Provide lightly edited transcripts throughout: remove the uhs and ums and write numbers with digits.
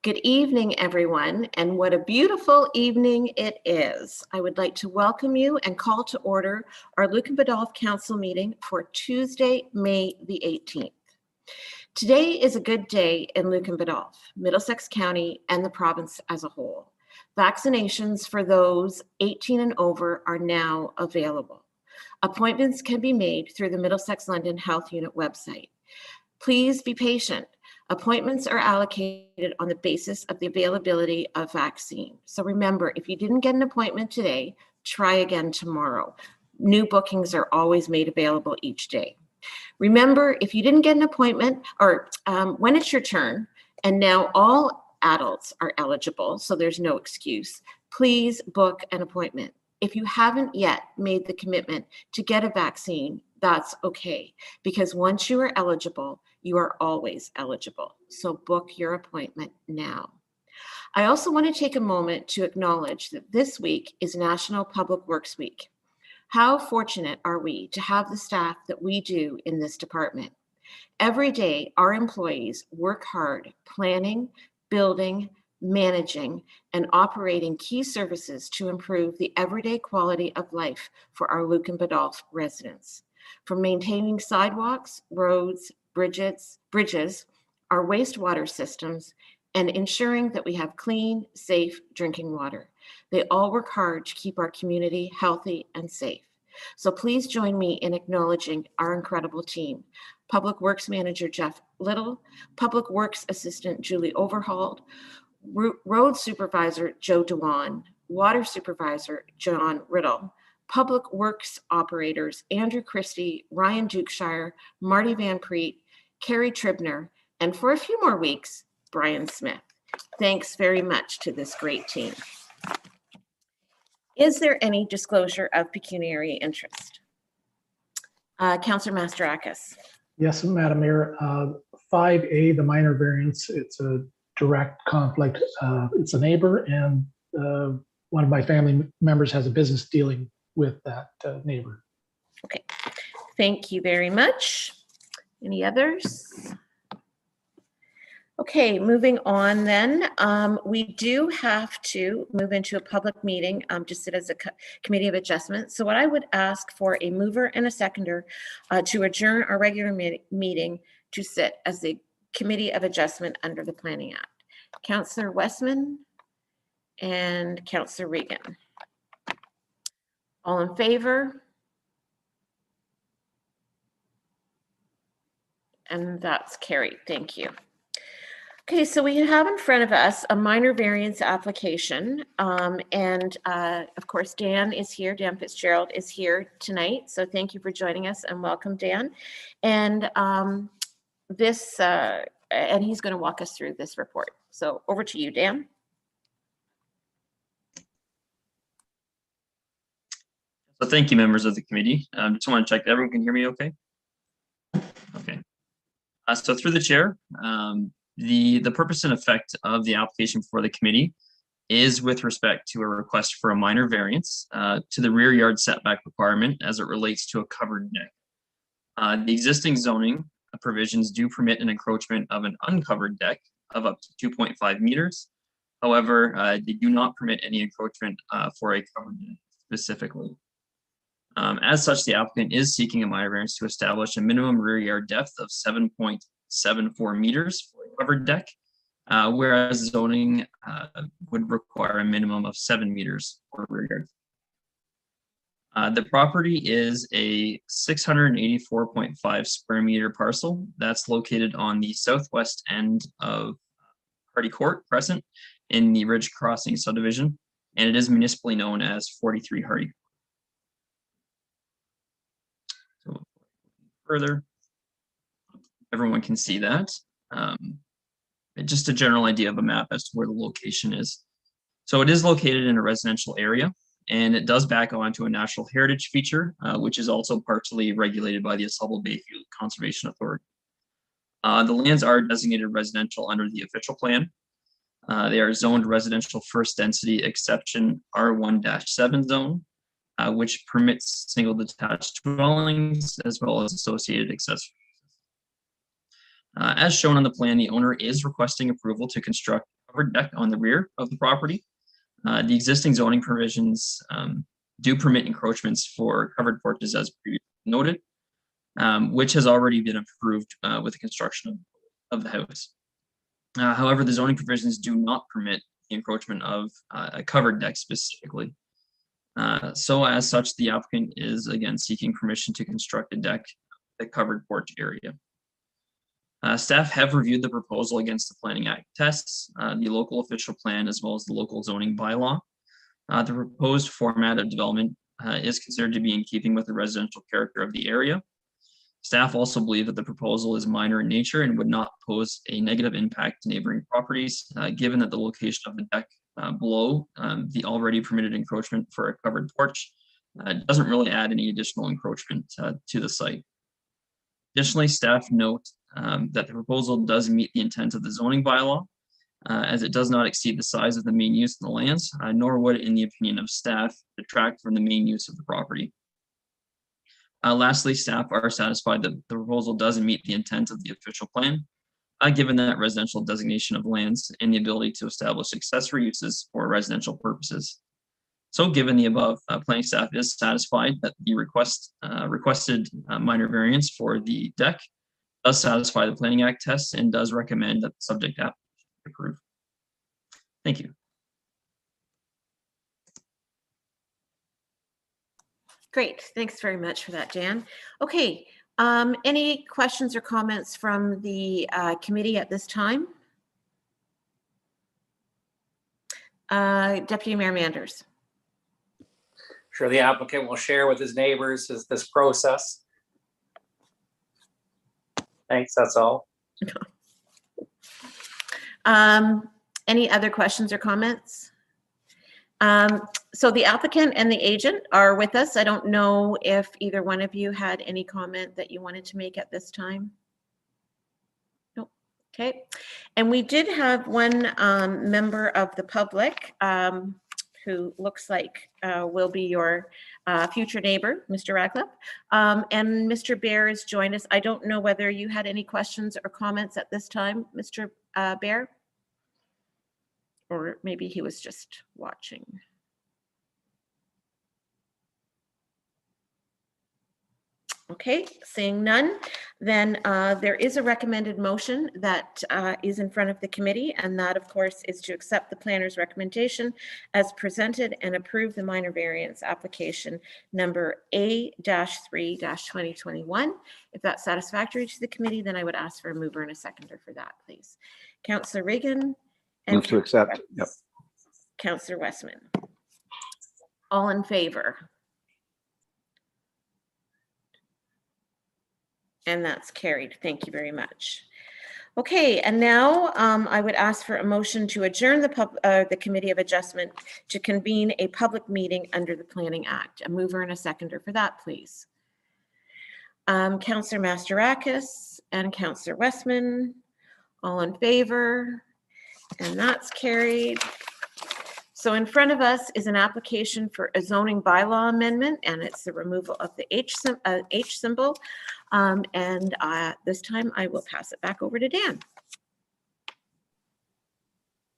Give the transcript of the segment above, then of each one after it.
Good evening, everyone, and what a beautiful evening it is. I would like to welcome you and call to order our Lucan Biddulph Council meeting for Tuesday, May the 18th. Today is a good day in Lucan Biddulph, Middlesex County, and the province as a whole. Vaccinations for those 18 and over are now available. Appointments can be made through the Middlesex London Health Unit website. Please be patient. Appointments are allocated on the basis of the availability of vaccine. So remember, if you didn't get an appointment today, try again tomorrow. New bookings are always made available each day. Remember, if you didn't get an appointment or when it's your turn, and now all adults are eligible, so there's no excuse, please book an appointment. If you haven't yet made the commitment to get a vaccine, that's okay, because once you are eligible, you are always eligible. So book your appointment now. I also want to take a moment to acknowledge that this week is National Public Works Week. How fortunate are we to have the staff that we do in this department? Every day, our employees work hard planning, building, managing, and operating key services to improve the everyday quality of life for our Lucan Biddulph residents. From maintaining sidewalks, roads, bridges, our wastewater systems, and ensuring that we have clean, safe drinking water. They all work hard to keep our community healthy and safe. So please join me in acknowledging our incredible team. Public Works Manager Jeff Little, Public Works Assistant Julie Overhauled, Road Supervisor Joe Dewan, Water Supervisor John Riddle, Public Works Operators Andrew Christie, Ryan Dukeshire, Marty Van Preet, Carrie Tribner, and for a few more weeks, Brian Smith. Thanks very much to this great team. Is there any disclosure of pecuniary interest? Councillor Mastarakis. Yes, Madam Mayor. 5A, the minor variance, it's a direct conflict. It's a neighbor, and one of my family members has a business dealing with that neighbor. Okay, thank you very much. Any others? Okay, moving on then. We do have to move into a public meeting to sit as a committee of adjustment. So what I would ask for a mover and a seconder to adjourn our regular meeting to sit as the committee of adjustment under the Planning Act. Councillor Westman and Councillor Regan. All in favor? And that's carried. Thank you. Okay, so we have in front of us a minor variance application. Of course, Dan is here. Dan Fitzgerald is here tonight. So thank you for joining us and welcome, Dan. And and he's going to walk us through this report. So over to you, Dan. So thank you, members of the committee. Just want to check that everyone can hear me okay? Okay. So through the chair, the purpose and effect of the application for the committee is with respect to a request for a minor variance to the rear yard setback requirement as it relates to a covered deck. The existing zoning provisions do permit an encroachment of an uncovered deck of up to 2.5 meters. However, they do not permit any encroachment for a covered deck specifically. As such, the applicant is seeking a minor variance to establish a minimum rear yard depth of 7.74 meters for a covered deck, whereas zoning would require a minimum of 7 meters for rear yard. The property is a 684.5 square meter parcel that's located on the southwest end of Hardy Court Crescent in the Ridge Crossing subdivision, and it is municipally known as 43 Hardy. So further, everyone can see that. Just a general idea of a map as to where the location is. So it is located in a residential area, and it does back onto a National Heritage feature, which is also partially regulated by the Asubble Bay Conservation Authority. The lands are designated residential under the official plan. They are zoned residential first density exception R1-7 zone, which permits single detached dwellings as well as associated accessories. As shown on the plan, the owner is requesting approval to construct a covered deck on the rear of the property. The existing zoning provisions do permit encroachments for covered porches as previously noted, which has already been approved with the construction of the house. However, the zoning provisions do not permit the encroachment of a covered deck specifically. So as such, the applicant is again seeking permission to construct a deck, the covered porch area. Staff have reviewed the proposal against the Planning Act tests, the local official plan, as well as the local zoning bylaw. The proposed format of development is considered to be in keeping with the residential character of the area. Staff also believe that the proposal is minor in nature and would not pose a negative impact to neighboring properties, given that the location of the deck below the already permitted encroachment for a covered porch doesn't really add any additional encroachment to the site. Additionally, staff note that the proposal does meet the intent of the zoning bylaw, as it does not exceed the size of the main use of the lands, nor would it, in the opinion of staff, detract from the main use of the property. Lastly, staff are satisfied that the proposal doesn't meet the intent of the official plan, given that residential designation of lands and the ability to establish accessory uses for residential purposes. So given the above, planning staff is satisfied that the requested minor variance for the deck does satisfy the Planning Act tests and does recommend that the subject application be approved. Thank you. Great, thanks very much for that, Dan. Okay, any questions or comments from the committee at this time? Deputy Mayor Manders. Sure, the applicant will share with his neighbors this process. Thanks, that's all. Any other questions or comments? So the applicant and the agent are with us. I don't know if either one of you had any comment that you wanted to make at this time. Nope. Okay. And we did have one member of the public who looks like will be your future neighbor, Mr. Radcliffe. And Mr. Bear has joined us. I don't know whether you had any questions or comments at this time, Mr. Bear? Or maybe he was just watching. Okay, seeing none, then there is a recommended motion that is in front of the committee, and that, of course, is to accept the planner's recommendation as presented and approve the minor variance application number A-3-2021. If that's satisfactory to the committee, then I would ask for a mover and a seconder for that, please. Councillor Regan. And Move to accept. Yep. Councillor Westman. All in favor? And that's carried. Thank you very much. Okay, and now I would ask for a motion to adjourn the Committee of Adjustment to convene a public meeting under the Planning Act. A mover and a seconder for that, please. Councillor Mastarakis and Councillor Westman, all in favor, and that's carried. So in front of us is an application for a zoning bylaw amendment, and it's the removal of the H symbol. This time I will pass it back over to Dan.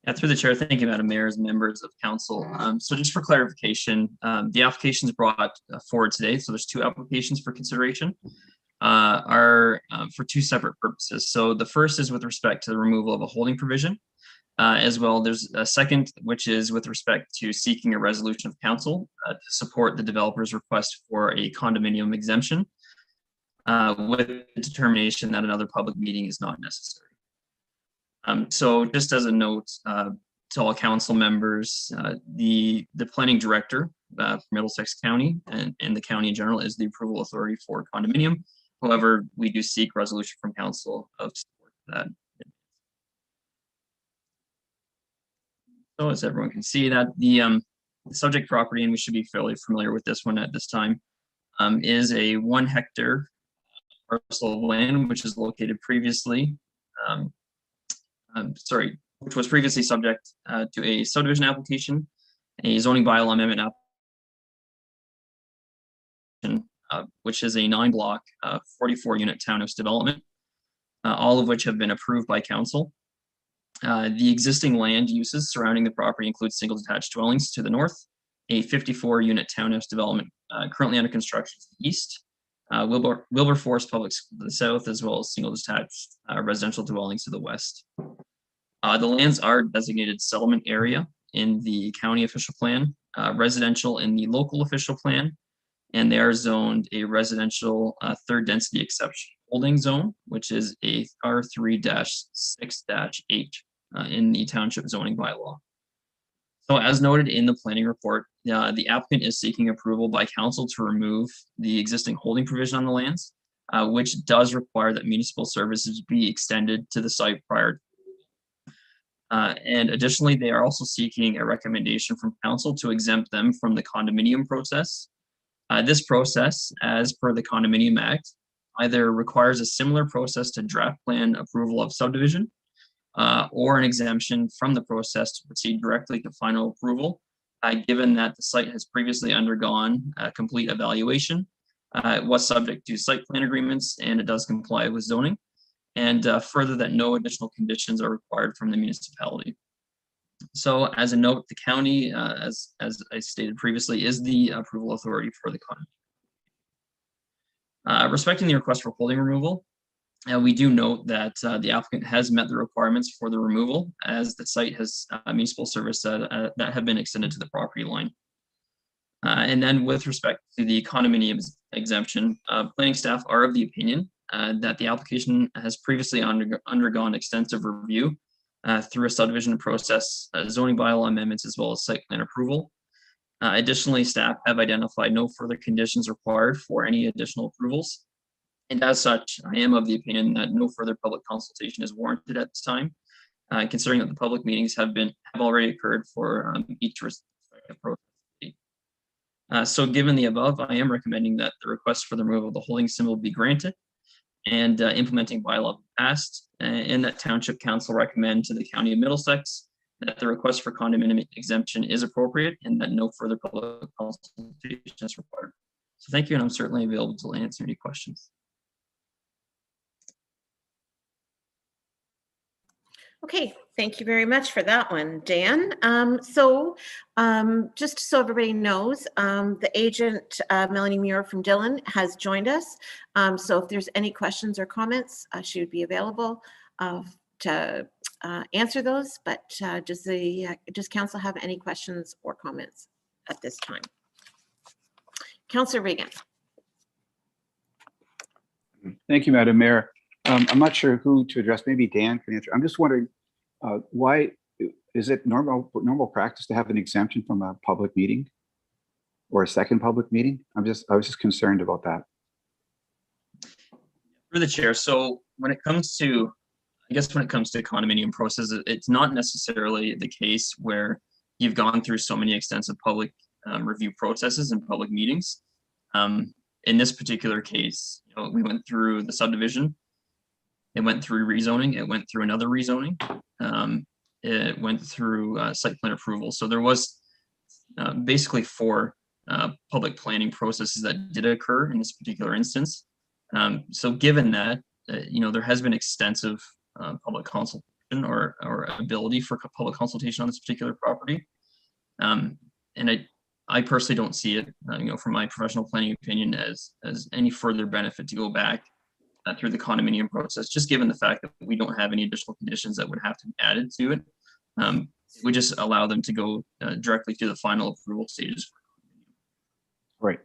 Yeah, through the chair, thank you, Madam Mayor, as members of council. So just for clarification, the applications brought forward today, so there's two applications for consideration, are for two separate purposes. So the first is with respect to the removal of a holding provision. As well, there's a second, which is with respect to seeking a resolution of council to support the developer's request for a condominium exemption with the determination that another public meeting is not necessary. So just as a note to all council members, the planning director for Middlesex County and the county in general is the approval authority for condominium. However, we do seek resolution from council of support for that. So as everyone can see, that the subject property, and we should be fairly familiar with this one at this time, is a 1 hectare parcel of land, which is located previously, which was previously subject to a subdivision application, a zoning bylaw amendment application, which is a 9-block, 44-unit townhouse development, all of which have been approved by council. The existing land uses surrounding the property include single detached dwellings to the north, a 54-unit townhouse development currently under construction to the east, Wilberforce Public School to the south, as well as single detached residential dwellings to the west. The lands are designated settlement area in the county official plan, residential in the local official plan, and they are zoned a residential third density exception holding zone, which is a R3-6-8 in the township zoning bylaw. So as noted in the planning report, the applicant is seeking approval by council to remove the existing holding provision on the lands, which does require that municipal services be extended to the site prior. And additionally, they are also seeking a recommendation from council to exempt them from the condominium process. This process, as per the Condominium Act, either requires a similar process to draft plan approval of subdivision, or an exemption from the process to proceed directly to final approval, given that the site has previously undergone a complete evaluation, it was subject to site plan agreements, and it does comply with zoning, and further that no additional conditions are required from the municipality. So as a note, the county, as I stated previously, is the approval authority for the condominium. Respecting the request for holding removal, we do note that the applicant has met the requirements for the removal, as the site has municipal service that have been extended to the property line. And then with respect to the condominium exemption, planning staff are of the opinion that the application has previously undergone extensive review through a subdivision process, zoning bylaw amendments, as well as site plan approval. Additionally, staff have identified no further conditions required for any additional approvals. And as such, I am of the opinion that no further public consultation is warranted at this time, considering that the public meetings have already occurred for each respective process. So given the above, I am recommending that the request for the removal of the holding symbol be granted and implementing bylaw passed, and that Township Council recommend to the County of Middlesex that the request for condominium exemption is appropriate and that no further public consultation is required. So thank you, and I'm certainly available to answer any questions. Okay, thank you very much for that one, Dan. Just so everybody knows, the agent, Melanie Muir from Dillon, has joined us. So if there's any questions or comments, she would be available to answer those. But does council have any questions or comments at this time? Councillor Regan. Thank you, Madam Mayor. I'm not sure who to address. Maybe Dan can answer. I'm just wondering, why is it normal practice to have an exemption from a public meeting or a second public meeting? I was just concerned about that. Through the chair. So when it comes to, condominium processes, it's not necessarily the case where you've gone through so many extensive public review processes and public meetings. In this particular case, we went through the subdivision. It went through rezoning. It went through another rezoning. It went through site plan approval. So there was basically 4 public planning processes that did occur in this particular instance. So given that, there has been extensive public consultation or ability for public consultation on this particular property. And I personally don't see it, from my professional planning opinion, as any further benefit to go back through the condominium process, just given the fact that we don't have any additional conditions that would have to be added to it. We just allow them to go directly to the final approval stages. Right.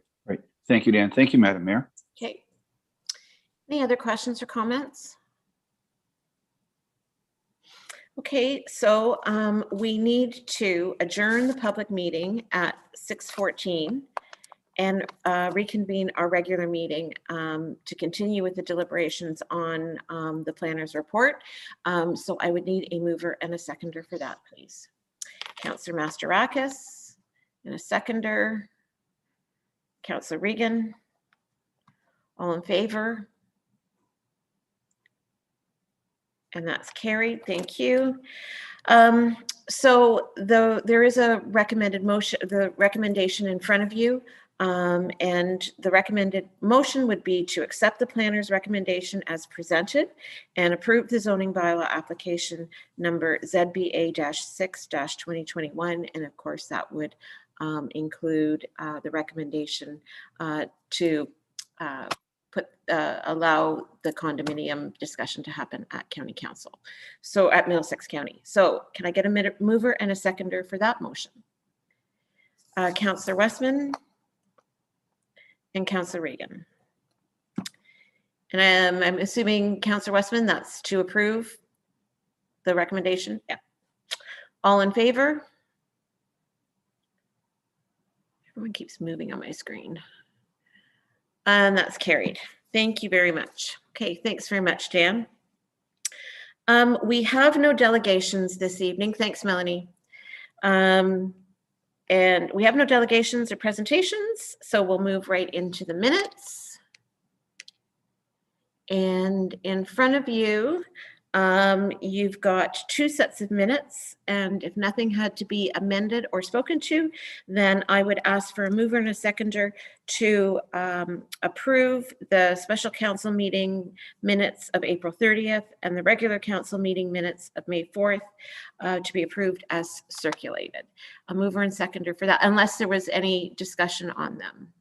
Thank you, Dan. Thank you, Madam Mayor. Okay. Any other questions or comments? Okay, so we need to adjourn the public meeting at 6:14 and reconvene our regular meeting to continue with the deliberations on the planner's report. So I would need a mover and a seconder for that, please. Councillor Mastarakis and a seconder. Councillor Regan. All in favor? And that's carried. Thank you. So there is a recommended motion, the recommendation in front of you And the recommended motion would be to accept the planner's recommendation as presented and approve the zoning bylaw application number ZBA-6-2021. And of course, that would include the recommendation to allow the condominium discussion to happen at County Council, so at Middlesex County. So can I get a mover and a seconder for that motion? Councillor Westman and Councillor Reagan. And I'm assuming Councillor Westman, that's to approve the recommendation? Yeah. All in favor? Everyone keeps moving on my screen. And that's carried. Thank you very much. Okay, thanks very much, Dan. We have no delegations this evening. Thanks, Melanie. And we have no delegations or presentations, so we'll move right into the minutes. And in front of you, you've got 2 sets of minutes, and if nothing had to be amended or spoken to, then I would ask for a mover and a seconder to approve the special council meeting minutes of April 30th and the regular council meeting minutes of May 4th to be approved as circulated. A mover and seconder for that, unless there was any discussion on them.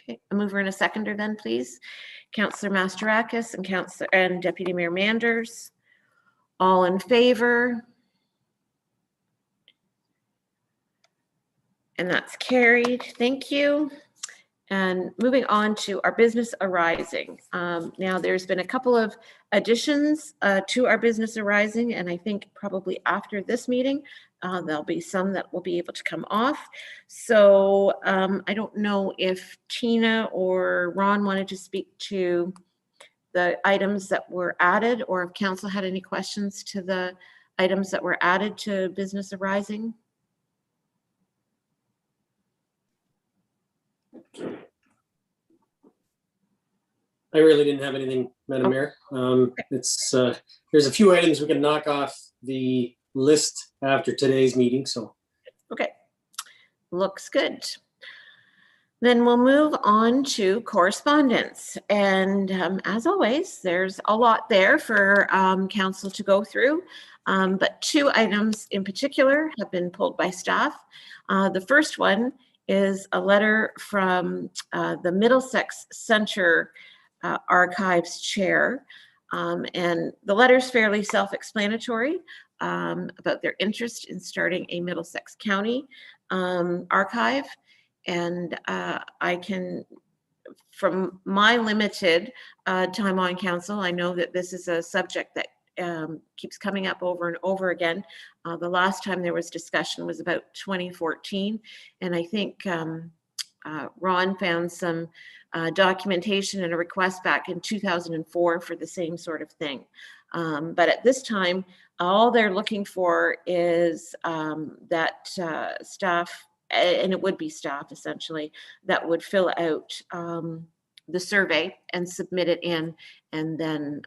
Okay, a mover and a seconder then, please. Councillor Mastarakis and Deputy Mayor Manders. All in favor? And that's carried. Thank you. And moving on to our business arising. Now there's been a couple of additions to our business arising, and I think probably after this meeting, there'll be some that will be able to come off. So I don't know if Tina or Ron wanted to speak to the items that were added, or if council had any questions to the items that were added to business arising. I really didn't have anything, Madam Mayor. There's a few items we can knock off the list after today's meeting, so. Okay, looks good. Then we'll move on to correspondence. And as always, there's a lot there for council to go through, but 2 items in particular have been pulled by staff. The first one is a letter from the Middlesex Censure Archives chair, and the letter is fairly self-explanatory about their interest in starting a Middlesex County archive. And I can, from my limited time on council, I know that this is a subject that keeps coming up over and over again. The last time there was discussion was about 2014, and I think Ron found some documentation and a request back in 2004 for the same sort of thing. But at this time, all they're looking for is that staff, and it would be staff essentially, that would fill out the survey and submit it in, and then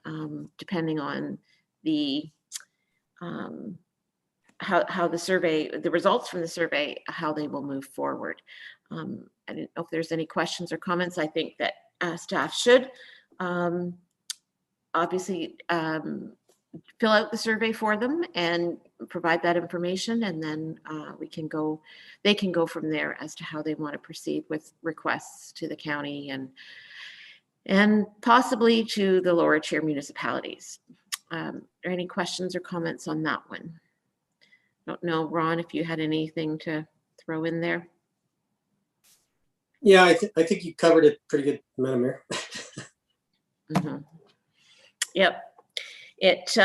depending on the how the survey, the results from the survey, how they will move forward. I didn't know if there's any questions or comments. I think that staff should obviously fill out the survey for them and provide that information, and then they can go from there as to how they want to proceed with requests to the county and possibly to the lower tier municipalities. Are there any questions or comments on that one? Don't know, Ron, if you had anything to throw in there. Yeah, I think you covered it pretty good, Madam Mayor. Mm-hmm. Yep. It,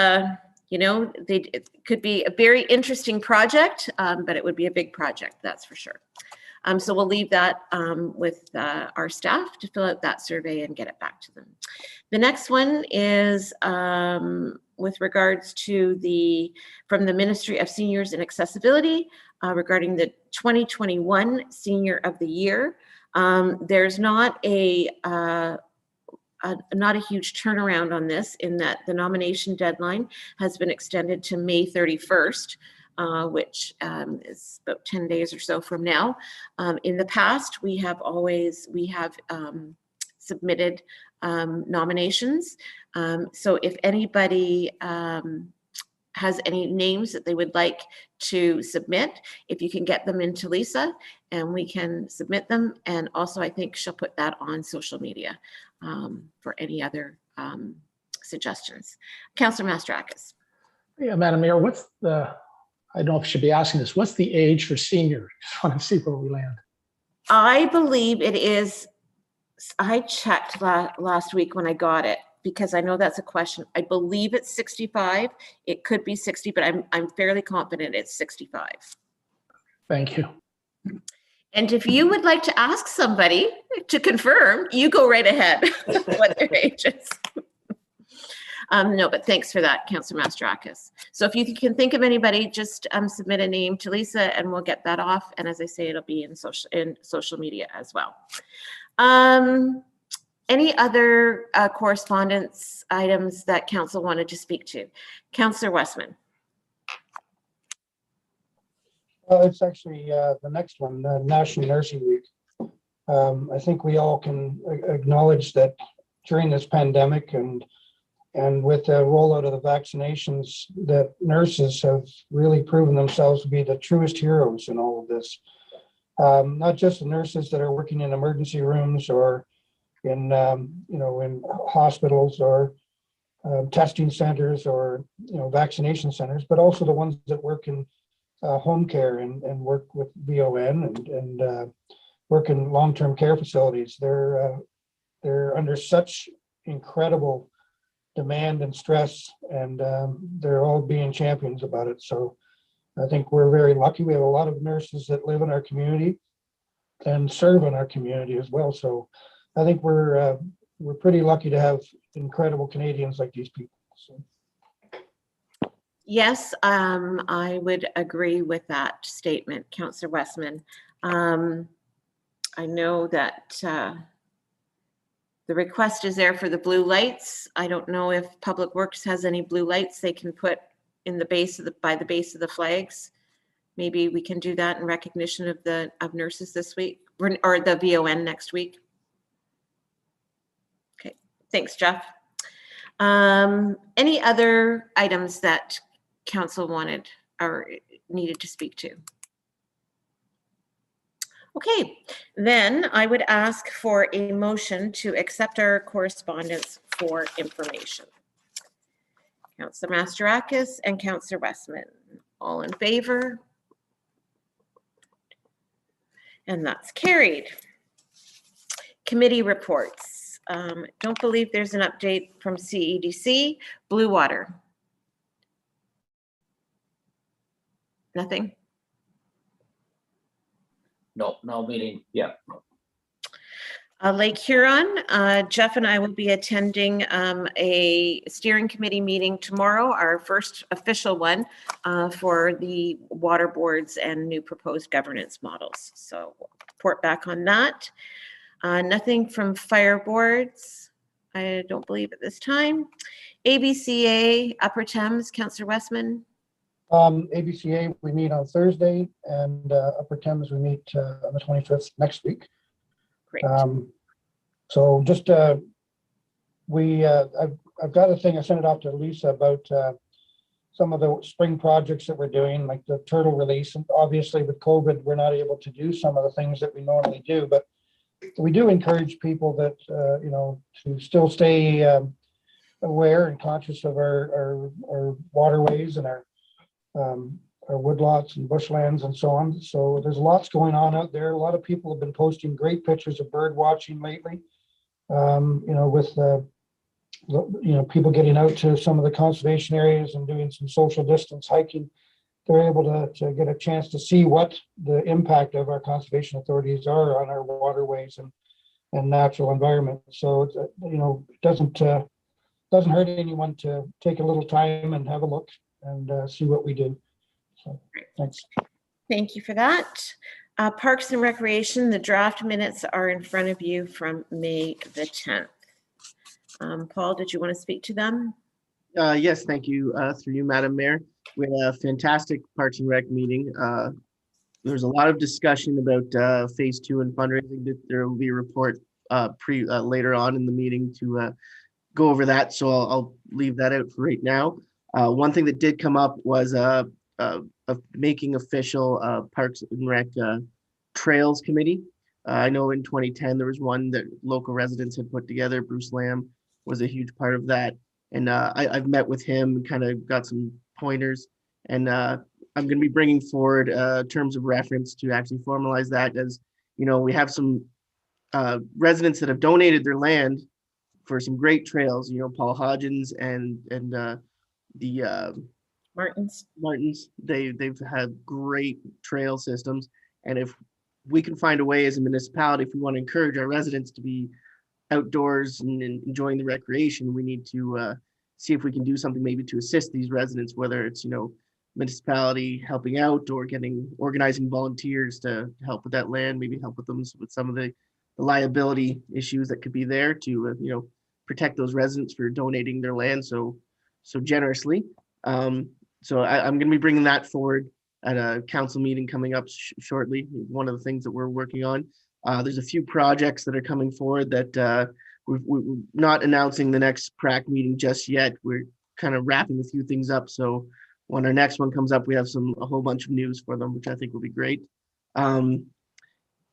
it could be a very interesting project, but it would be a big project, that's for sure. So we'll leave that with our staff to fill out that survey and get it back to them. The next one is with regards to from the Ministry of Seniors and Accessibility regarding the 2021 Senior of the Year. There's not a huge turnaround on this, in that the nomination deadline has been extended to May 31st. which is about 10 days or so from now. In the past, we have submitted nominations. So if anybody has any names that they would like to submit, if you can get them into Lisa and we can submit them. And also I think she'll put that on social media for any other suggestions. Councillor Mastarakis. Yeah, Madam Mayor, what's the, I don't know if I should be asking this, what's the age for senior? Just want to see where we land. I believe it is, I checked last week when I got it, because I know that's a question. I believe it's 65. It could be 60, but I'm fairly confident it's 65. Thank you. And if you would like to ask somebody to confirm, you go right ahead what their age is. No, but thanks for that, Councillor Mastarakis. So if you can think of anybody, just submit a name to Lisa and we'll get that off. And as I say, it'll be in social media as well. Any other correspondence items that council wanted to speak to? Councillor Westman. Well, it's actually the next one, National Nursing Week. I think we all can acknowledge that during this pandemic and with the rollout of the vaccinations, that nurses have really proven themselves to be the truest heroes in all of this. Not just the nurses that are working in emergency rooms or in in hospitals or testing centers or vaccination centers, but also the ones that work in home care and work with VON and work in long-term care facilities. They're under such incredible demand and stress, and they're all being champions about it. So I think we're very lucky. We have a lot of nurses that live in our community and serve in our community as well. So I think we're pretty lucky to have incredible Canadians like these people. So. Yes, I would agree with that statement, Councillor Westman. I know that the request is there for the blue lights. I don't know if Public Works has any blue lights they can put in the base of by the base of the flags. Maybe we can do that in recognition of nurses this week or the VON next week. Okay, thanks, Jeff. Any other items that council wanted or needed to speak to? Okay, then I would ask for a motion to accept our correspondence for information. Councillor Mastarakis and Councillor Westman, all in favor? And that's carried. Committee reports. Don't believe there's an update from CEDC. Blue Water. Nothing? No meeting. Yeah. Lake Huron, Jeff and I will be attending a steering committee meeting tomorrow, our first official one for the water boards and new proposed governance models. So we'll report back on that. Nothing from fire boards, I don't believe at this time. ABCA, Upper Thames, Councillor Westman. ABCA, we meet on Thursday, and Upper Thames, we meet on the 25th next week. Great. So just I've got a thing, I sent it off to Lisa about some of the spring projects that we're doing, like the turtle release. And obviously with COVID, we're not able to do some of the things that we normally do, but we do encourage people that, to still stay aware and conscious of our waterways and our woodlots and bushlands and so on. So there's lots going on out there. A lot of people have been posting great pictures of bird watching lately. With people getting out to some of the conservation areas and doing some social distance hiking, they're able to get a chance to see what the impact of our conservation authorities are on our waterways and natural environment. So it doesn't hurt anyone to take a little time and have a look and see what we do. So thanks. Thank you for that. Parks and Recreation, the draft minutes are in front of you from May the 10th. Paul, did you want to speak to them? Yes, thank you. Through you, Madam Mayor. We had a fantastic Parks and Rec meeting. There was a lot of discussion about phase 2 and fundraising. There will be a report later on in the meeting to go over that. So I'll leave that out for right now. One thing that did come up was making official Parks and Rec Trails Committee. I know in 2010 there was one that local residents had put together. Bruce Lamb was a huge part of that, and I've met with him and kind of got some pointers. And I'm going to be bringing forward terms of reference to actually formalize that. As you know, we have some residents that have donated their land for some great trails. You know, Paul Hodgins and the Martins. They've had great trail systems, and if we can find a way as a municipality, if we want to encourage our residents to be outdoors and enjoying the recreation, we need to see if we can do something maybe to assist these residents, whether it's, you know, municipality helping out or organizing volunteers to help with that land, maybe help with them with some of the liability issues that could be there to, you know, protect those residents for donating their land so generously. So I'm going to be bringing that forward at a council meeting coming up shortly. One of the things that we're working on. There's a few projects that are coming forward that we're not announcing the next PRAC meeting just yet. We're kind of wrapping a few things up. So when our next one comes up, we have a whole bunch of news for them, which I think will be great. Other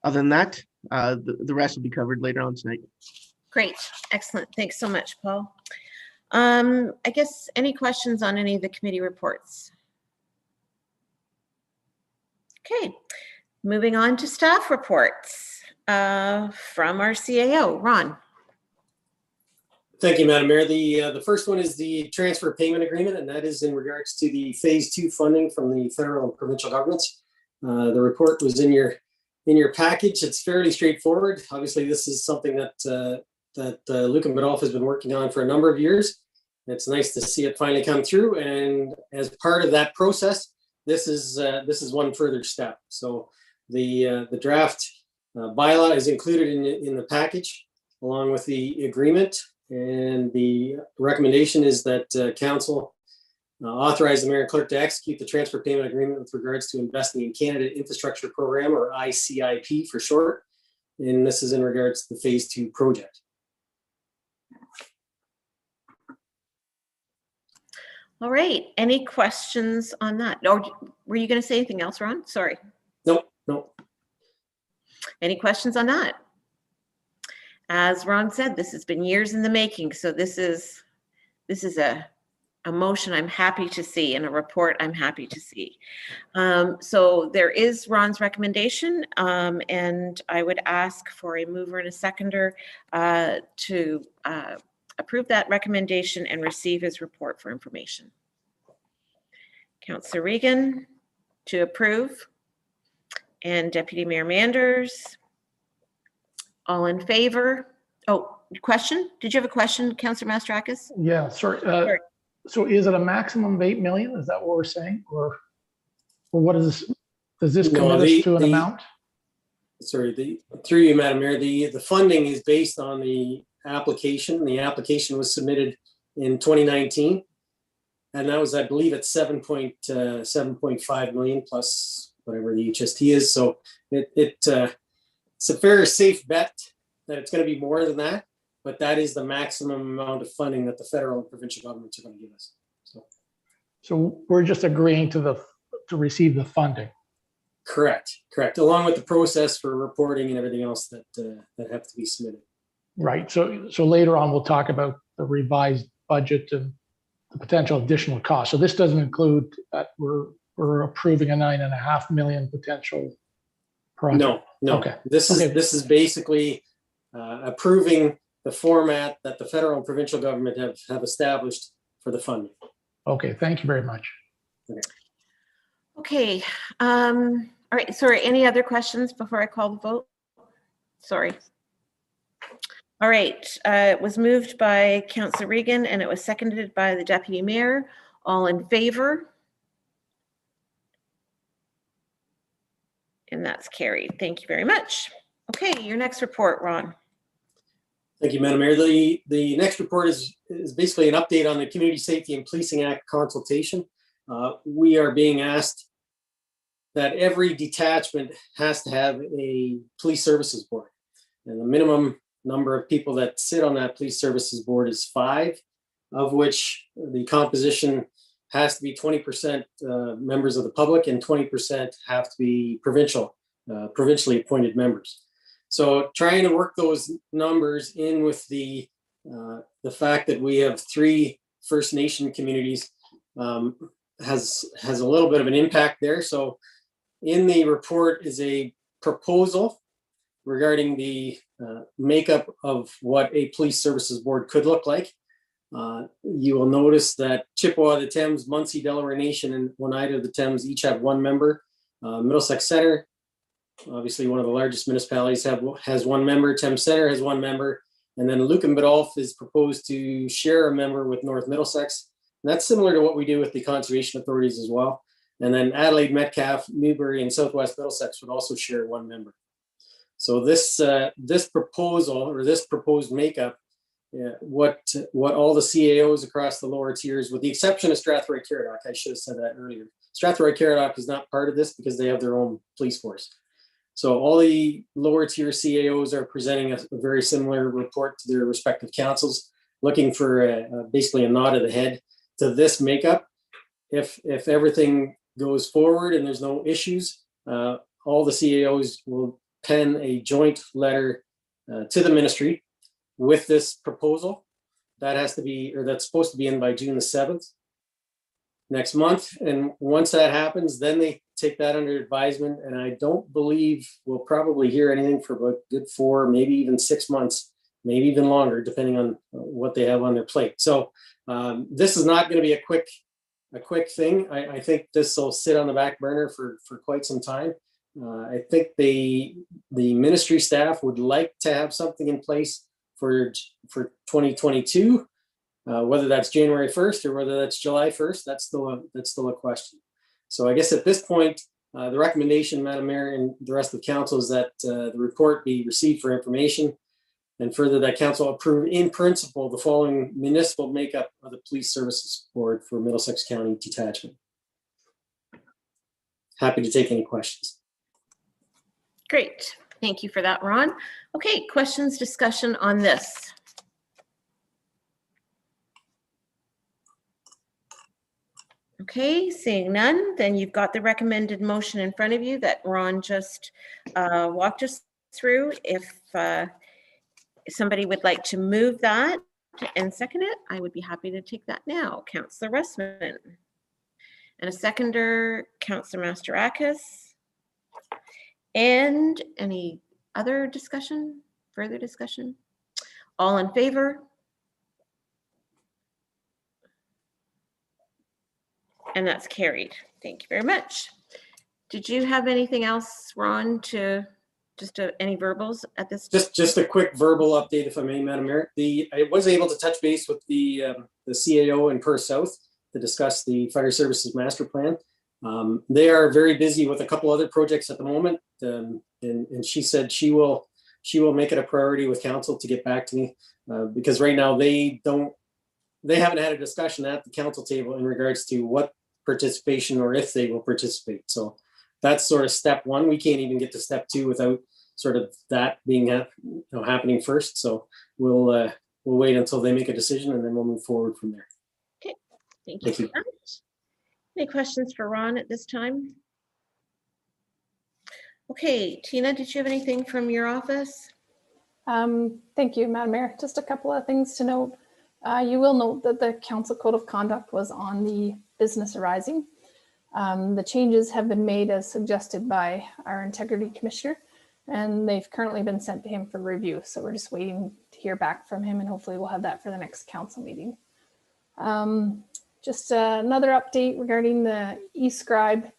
than that, the rest will be covered later on tonight. Great. Excellent. Thanks so much, Paul. I guess any questions on any of the committee reports? Okay, moving on to staff reports from our CAO, Ron. Thank you, Madam Mayor. The first one is the transfer payment agreement, and that is in regards to the phase 2 funding from the federal and provincial governments. The report was in your package. It's fairly straightforward. Obviously, this is something that Lucan Biddulph has been working on for a number of years. It's nice to see it finally come through, and as part of that process, this is one further step. So the draft bylaw is included in the package along with the agreement, and the recommendation is that council authorize the mayor and clerk to execute the transfer payment agreement with regards to investing in Canada Infrastructure Program, or ICIP for short, and this is in regards to the phase 2 project. All right, any questions on that? Or were you going to say anything else, Ron? Sorry. No. Any questions on that? As Ron said, this has been years in the making, so this is a motion I'm happy to see and a report I'm happy to see. So there is Ron's recommendation, and I would ask for a mover and a seconder to approve that recommendation and receive his report for information. Councillor Regan to approve, and Deputy Mayor Manders. All in favor? Oh, question? Did you have a question, Councillor Mastrakis? Yeah, sorry. So is it a maximum of 8 million? Is that what we're saying? Or what is this? Does this commit us to an amount? Sorry, through you, Madam Mayor, the funding is based on the application. The application was submitted in 2019, and that was, I believe, at 7.5 million plus whatever the HST is. So it's a fair safe bet that it's going to be more than that, but that is the maximum amount of funding that the federal and provincial governments are going to give us. So we're just agreeing to receive the funding. Correct, along with the process for reporting and everything else that have to be submitted. Right. So later on, we'll talk about the revised budget and the potential additional cost. So this doesn't include that we're approving a $9.5 million potential project. No. Okay. This is basically approving the format that the federal and provincial government have established for the funding. Okay. Thank you very much. Okay. All right. Sorry. Any other questions before I call the vote? Sorry. All right. It was moved by Councillor Regan and it was seconded by the Deputy Mayor. All in favor? And that's carried. Thank you very much. Okay, your next report, Ron. Thank you, Madam Mayor. The next report is basically an update on the Community Safety and Policing Act consultation. we are being asked that every detachment has to have a police services board. And the minimum number of people that sit on that police services board is 5, of which the composition has to be 20% members of the public and 20% have to be provincially appointed members. So trying to work those numbers in with the fact that we have 3 First Nation communities has a little bit of an impact there. So in the report is a proposal regarding the makeup of what a police services board could look like. You will notice that Chippewa, the Thames, Munsee, Delaware Nation, and Oneida, the Thames each have 1 member. Middlesex Centre, obviously one of the largest municipalities, has 1 member. Thames Centre has 1 member. And then Lucan Biddulph is proposed to share a member with North Middlesex. And that's similar to what we do with the conservation authorities as well. And then Adelaide, Metcalfe, Newbury, and Southwest Middlesex would also share 1 member. So this proposal, or this proposed makeup, what all the CAOs across the lower tiers, with the exception of Strathroy-Caradoc, I should have said that earlier. Strathroy-Caradoc is not part of this because they have their own police force. So all the lower tier CAOs are presenting a very similar report to their respective councils, looking for basically a nod of the head to this makeup. If everything goes forward and there's no issues, all the CAOs will pen a joint letter to the ministry with this proposal. That has to be, or that's supposed to be in by June the 7th next month. And once that happens, then they take that under advisement. And I don't believe we'll probably hear anything for about a good 4, maybe even 6 months, maybe even longer, depending on what they have on their plate. So this is not going to be a quick thing. I think this will sit on the back burner for quite some time. I think the ministry staff would like to have something in place for 2022, whether that's January 1st or whether that's July 1st, that's still a question. So I guess at this point, the recommendation, Madam Mayor, and the rest of the council is that the report be received for information, and further that council approve in principle the following municipal makeup of the Police Services Board for Middlesex County Detachment. Happy to take any questions. Great. Thank you for that, Ron. Okay, questions, discussion on this? Okay, seeing none, then you've got the recommended motion in front of you that Ron just walked us through. If somebody would like to move that and second it, I would be happy to take that now. Councillor Westman. And a seconder, Councillor Masterakis. And any other discussion, further discussion? All in favor? And that's carried. Thank you very much. Did you have anything else, Ron, to just any verbals at this? Just a quick verbal update, if I may, Madam Mayor. I was able to touch base with the CAO in Perth South to discuss the fire services master plan. They are very busy with a couple other projects at the moment, and she said she will make it a priority with council to get back to me because right now they haven't had a discussion at the council table in regards to what participation or if they will participate. So that's sort of step 1. We can't even get to step 2 without sort of that being happening first. So we'll wait until they make a decision and then we'll move forward from there. Okay, thank you. Any questions for Ron at this time? Okay, Tina, did you have anything from your office? Thank you, Madam Mayor. Just a couple of things to note. You will note that the Council Code of Conduct was on the business arising. The changes have been made as suggested by our Integrity Commissioner, and they've currently been sent to him for review. So we're just waiting to hear back from him, and hopefully we'll have that for the next council meeting. Just another update regarding the eScribe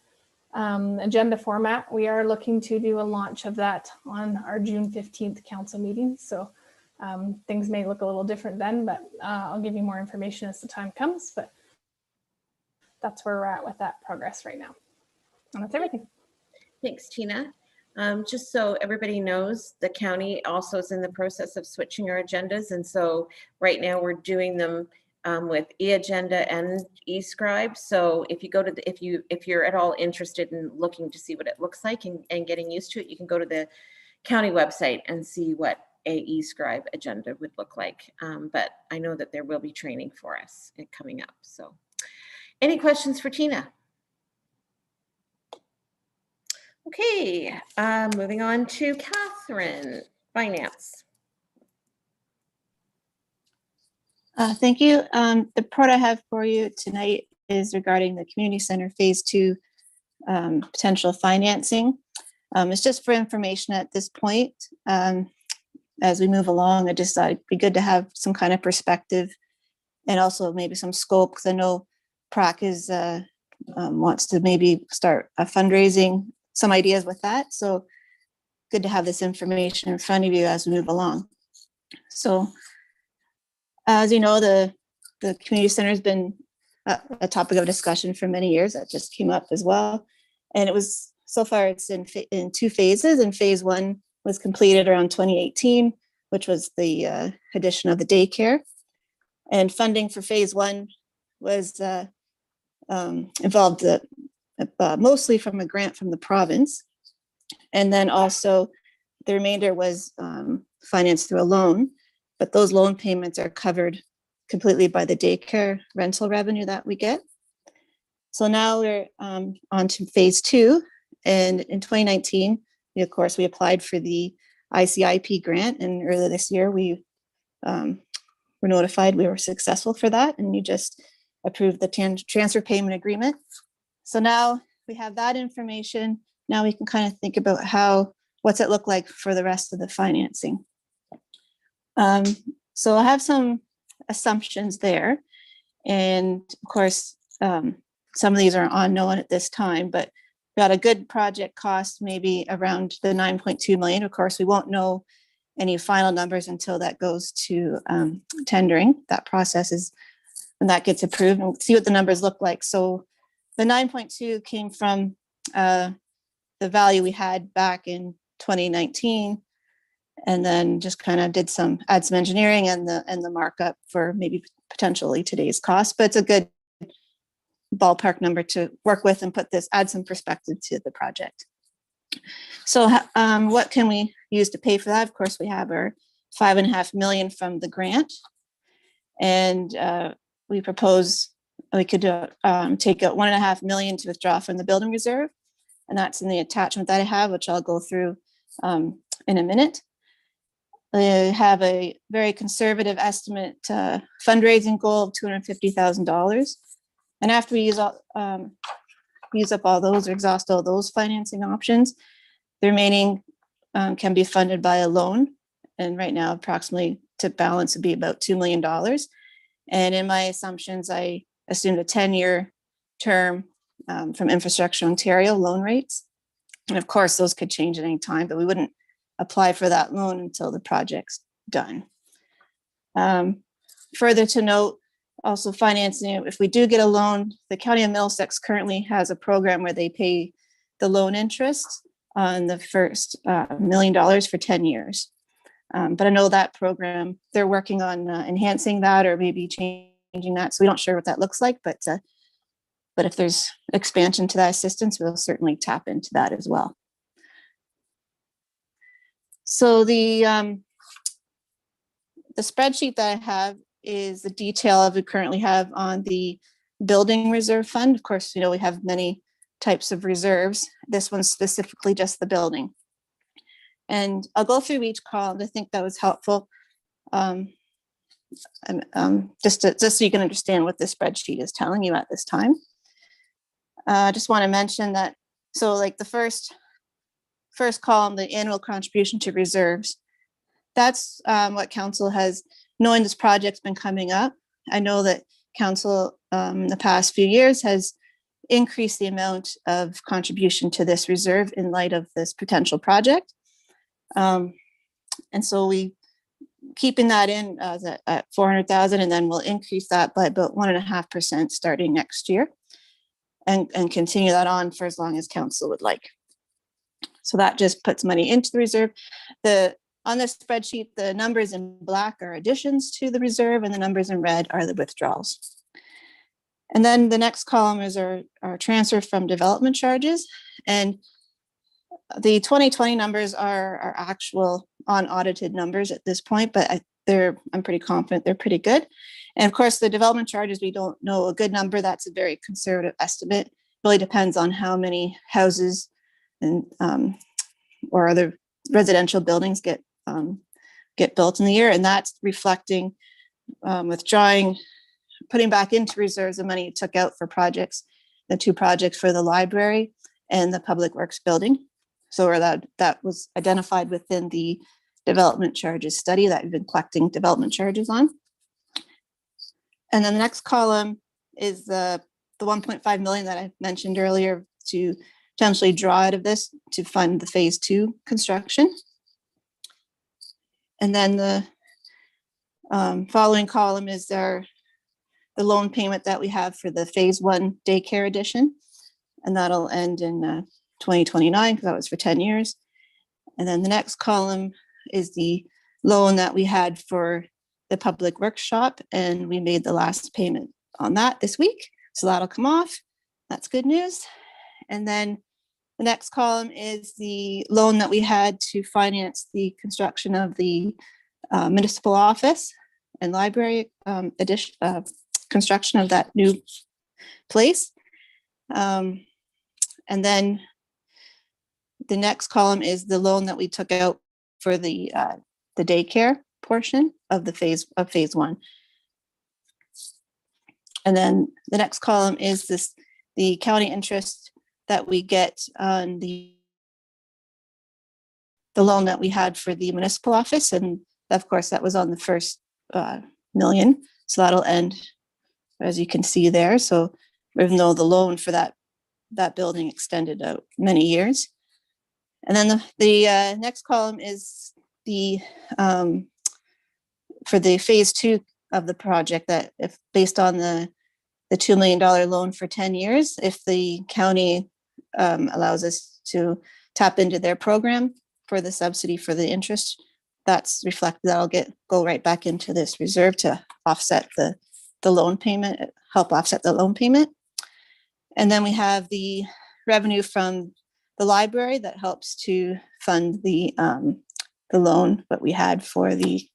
agenda format. We are looking to do a launch of that on our June 15th council meeting. So things may look a little different then, but I'll give you more information as the time comes. But that's where we're at with that progress right now. And that's everything. Thanks, Tina. Just so everybody knows, the county also is in the process of switching our agendas. And so right now we're doing them with e-agenda and e-scribe. So if you go to the, if you're at all interested in looking to see what it looks like and getting used to it, you can go to the county website and see what a e-scribe agenda would look like. But I know that there will be training for us coming up. So any questions for Tina? Okay, moving on to Catherine, Finance. Thank you. The report I have for you tonight is regarding the community center phase 2 potential financing. It's just for information at this point. As we move along, I just thought it'd be good to have some kind of perspective and also maybe some scope, because I know PRAC is wants to maybe start a fundraising, some ideas with that. So good to have this information in front of you as we move along. So as you know, the community center has been a topic of discussion for many years. That just came up as well. And it was, so far it's in 2 phases, and phase 1 was completed around 2018, which was the addition of the daycare. And funding for phase 1 was involved mostly from a grant from the province. And then also the remainder was financed through a loan, but those loan payments are covered completely by the daycare rental revenue that we get. So now we're on to phase 2. And in 2019, of course, we applied for the ICIP grant, and earlier this year we were notified we were successful for that, and you just approved the transfer payment agreement. So now we have that information. Now we can kind of think about what's it look like for the rest of the financing. So I have some assumptions there, and of course, some of these are unknown at this time, but we got a good project cost, maybe around the 9.2 million. Of course, we won't know any final numbers until that goes to tendering. That process is when that gets approved, and we'll see what the numbers look like. So the 9.2 came from the value we had back in 2019, and then just kind of add some engineering and the markup for maybe potentially today's cost. But it's a good ballpark number to work with and add some perspective to the project. So what can we use to pay for that? Of course, we have our 5.5 million from the grant, and we propose we could take out 1.5 million to withdraw from the building reserve, and that's in the attachment that I have, which I'll go through in a minute. We have a very conservative estimate fundraising goal of $250,000. And after we use up all those or exhaust all those financing options, the remaining can be funded by a loan. And right now, approximately to balance would be about $2 million. And in my assumptions, I assumed a 10-year term from Infrastructure Ontario loan rates. And of course, those could change at any time, but we wouldn't apply for that loan until the project's done. Further to note, also financing, if we do get a loan, the County of Middlesex currently has a program where they pay the loan interest on the first $1 million for 10 years. But I know that program, they're working on enhancing that or maybe changing that. So we don't sure what that looks like, but if there's expansion to that assistance, we'll certainly tap into that as well. So the spreadsheet that I have is the detail of we currently have on the building reserve fund. Of course, we have many types of reserves. This one's specifically just the building. And I'll go through each column. I think that was helpful. Just so you can understand what this spreadsheet is telling you at this time. I just want to mention that, so like the first column, the annual contribution to reserves, that's what council has, knowing this project's been coming up. I know that council in the past few years has increased the amount of contribution to this reserve in light of this potential project. And so we keeping that in at 400,000, and then we'll increase that by about 1.5% starting next year and continue that on for as long as council would like. So that just puts money into the reserve. The on this spreadsheet, the numbers in black are additions to the reserve and the numbers in red are the withdrawals. And then the next column is our transfer from development charges. And the 2020 numbers are actual unaudited numbers at this point, but I'm pretty confident they're pretty good. And of course, the development charges, we don't know a good number. That's a very conservative estimate. It really depends on how many houses and or other residential buildings get built in the year. And that's reflecting withdrawing, putting back into reserves the money you took out for projects, the 2 projects for the library and the public works building. So that was identified within the development charges study that we've been collecting development charges on. And then the next column is the 1.5 million that I mentioned earlier to potentially draw out of this to fund the phase 2 construction. And then the following column is the loan payment that we have for the phase 1 daycare addition. And that'll end in 2029 because that was for 10 years. And then the next column is the loan that we had for the public workshop, and we made the last payment on that this week. So that'll come off. That's good news. And then the next column is the loan that we had to finance the construction of the municipal office and library construction of that new place. And then the next column is the loan that we took out for the daycare portion of the phase 1. And then the next column is the county interest that we get on the loan that we had for the municipal office. And of course, that was on the first million. So that'll end, as you can see there. So even though the loan for that building extended out many years. And then the next column is the for the phase 2 of the project, that if based on the $2 million loan for 10 years, if the county allows us to tap into their program for the subsidy for the interest, that's reflected, that'll go right back into this reserve to offset the loan payment, help offset the loan payment. And then we have the revenue from the library that helps to fund the loan that we had for the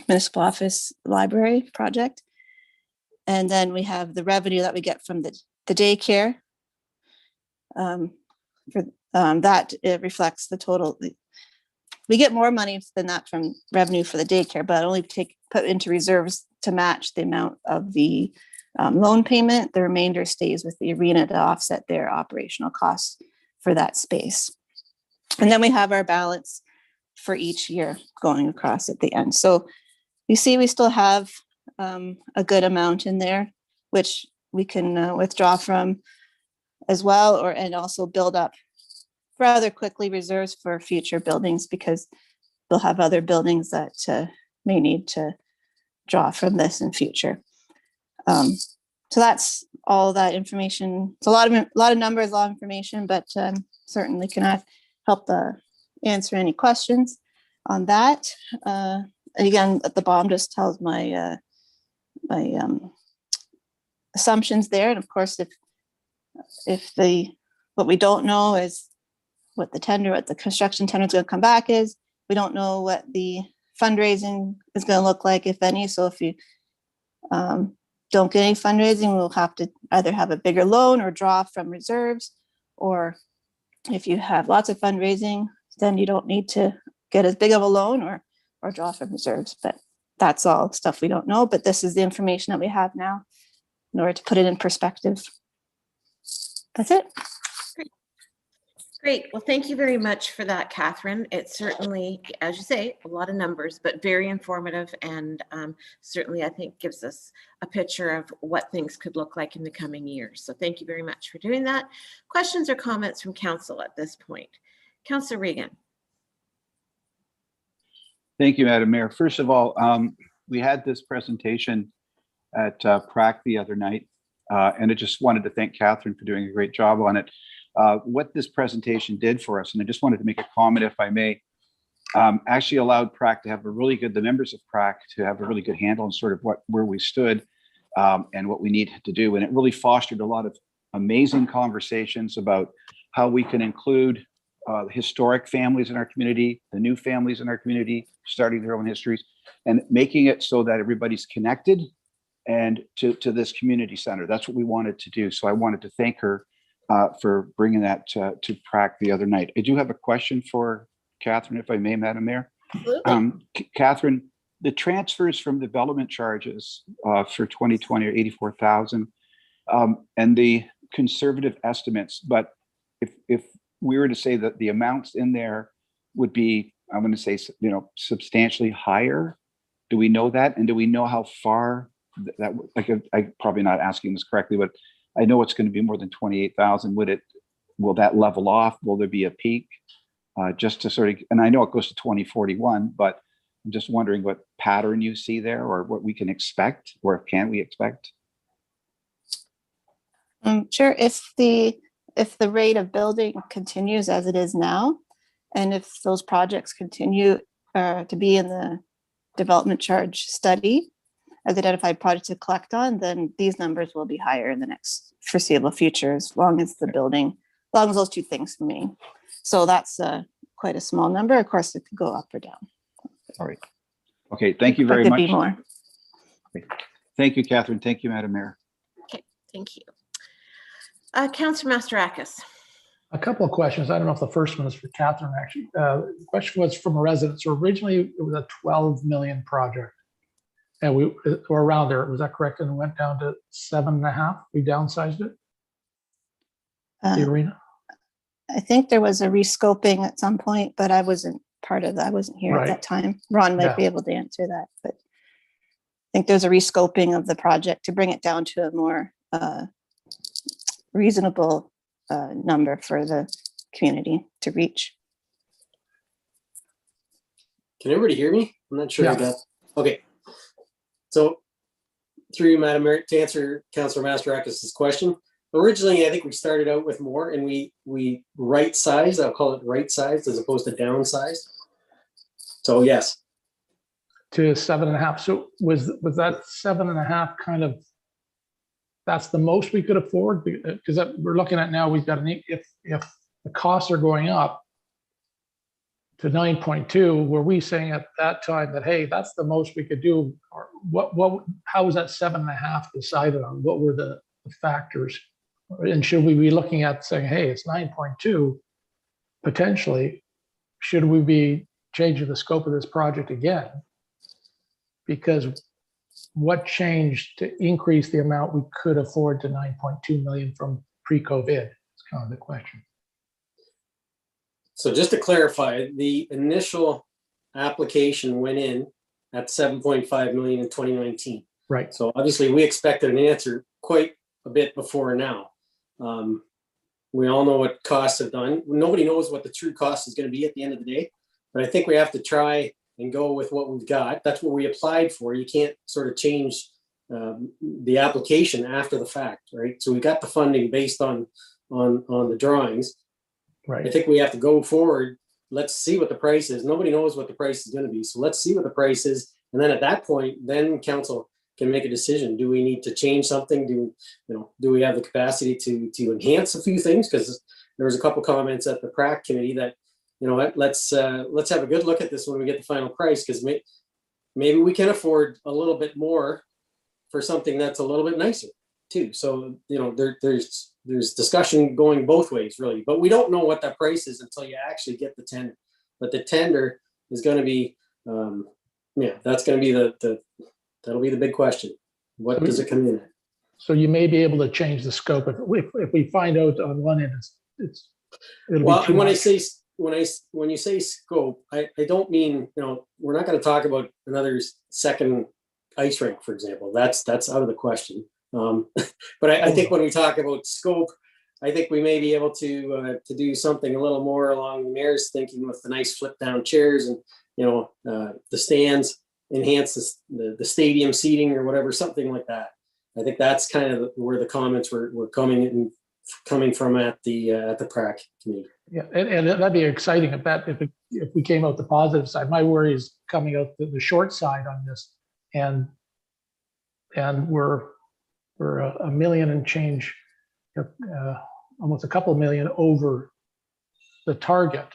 municipal office library project. And then we have the revenue that we get from the daycare. That it reflects the total. We get more money than that from revenue for the daycare, but only put into reserves to match the amount of the loan payment. The remainder stays with the arena to offset their operational costs for that space. And then we have our balance for each year going across at the end. So you see we still have a good amount in there, which we can withdraw from as well, and also build up rather quickly reserves for future buildings, because they'll have other buildings that may need to draw from this in future. So that's all that information. It's a lot of numbers, a lot of information, but certainly can help answer any questions on that. Again, at the bottom just tells my assumptions there. And of course, if what we don't know is what the construction tender is going to come back is. We don't know what the fundraising is going to look like, if any. So if you don't get any fundraising, we'll have to either have a bigger loan or draw from reserves. Or if you have lots of fundraising, then you don't need to get as big of a loan or draw from reserves. But that's all stuff we don't know. But this is the information that we have now in order to put it in perspective. That's it. Great. Well, thank you very much for that, Catherine. It's certainly, as you say, a lot of numbers, but very informative, and certainly I think gives us a picture of what things could look like in the coming years. So thank you very much for doing that. Questions or comments from council at this point? Councillor Regan. Thank you, Madam Mayor. First of all, we had this presentation at PRAC the other night, and I just wanted to thank Catherine for doing a great job on it. What this presentation did for us, and I just wanted to make a comment, if I may. actually allowed PrAC to have a really good, the members of PrAC to have a really good handle on sort of where we stood and what we needed to do. And it really fostered a lot of amazing conversations about how we can include historic families in our community, the new families in our community, starting their own histories, and making it so that everybody's connected and to this community center. That's what we wanted to do. So I wanted to thank her for bringing that to PrAC the other night. I do have a question for Catherine, if I may, Madam Mayor. Catherine, the transfers from development charges for 2020 are 84,000 and the conservative estimates. But if we were to say that the amounts in there would be, I'm going to say, substantially higher, do we know that? And do we know how far that, like, I'm probably not asking this correctly, but I know it's going to be more than 28,000. Will that level off? Will there be a peak? Just to sort of, and I know it goes to 2041, but I'm just wondering what pattern you see there, or what we can expect, or can we expect? Sure. If the rate of building continues as it is now, and if those projects continue to be in the development charge study as identified projects to collect on, then these numbers will be higher in the next foreseeable future, as long as the building, as long as those two things remain. So that's quite a small number. Of course, it could go up or down. All right. Okay. Thank you very much. Be more. Okay. Thank you, Catherine. Thank you, Madam Mayor. Okay, thank you. Councillor Mastarakis. A couple of questions. I don't know if the first one is for Catherine, actually. The question was from a resident. So originally it was a 12 million project. And we were around there. Was that correct? And it went down to 7.5. We downsized it. The arena. I think there was a rescoping at some point, but I wasn't part of that. I wasn't here at that time. Ron might be able to answer that, but I think there's a rescoping of the project to bring it down to a more reasonable number for the community to reach. Can everybody hear me? I'm not sure. Yeah. Okay. So through you, Madam Mayor, to answer Councillor Mastarakis' question, originally I think we started out with more, and we right-sized. I'll call it right-sized as opposed to downsized. So yes. To 7.5. So was that 7.5 kind of, that's the most we could afford? Because we're looking at now, we've got if the costs are going up to 9.2, were we saying at that time that, hey, that's the most we could do? Or how was that 7.5 decided on? What were the factors? And should we be looking at saying, hey, it's 9.2, potentially, should we be changing the scope of this project again? Because what changed to increase the amount we could afford to 9.2 million from pre-COVID? It's kind of the question. So just to clarify, the initial application went in at 7.5 million in 2019. Right. So obviously we expected an answer quite a bit before now. We all know what costs have done. Nobody knows what the true cost is going to be at the end of the day, but I think we have to try and go with what we've got. That's what we applied for. You can't sort of change the application after the fact, right? So we got the funding based on the drawings. Right. I think we have to go forward. Let's see what the price is. Nobody knows what the price is going to be. So let's see what the price is. And then at that point, then council can make a decision. Do we need to change something? Do we have the capacity to enhance a few things? Because there was a couple comments at the PrAC committee that, you know what, let's have a good look at this when we get the final price, because maybe we can afford a little bit more for something that's a little bit nicer too. So, you know, there's discussion going both ways really, but we don't know what that price is until you actually get the tender. But the tender is going to be, that's going to be that'll be the big question. What does it come in at? So you may be able to change the scope if we find out on one end it'll well, be too when much. when you say scope, I don't mean, you know, we're not going to talk about another second ice rink, for example. That's out of the question. But I think when we talk about scope, I think we may be able to do something a little more along the mayor's thinking with the nice flip down chairs and, you know, the stands, enhance the stadium seating or whatever, something like that. I think that's kind of where the comments were coming from at the PrAC committee. Yeah, and that'd be exciting if we came out the positive side. My worry is coming out the short side on this, and we're a million and change, almost a couple million over the target,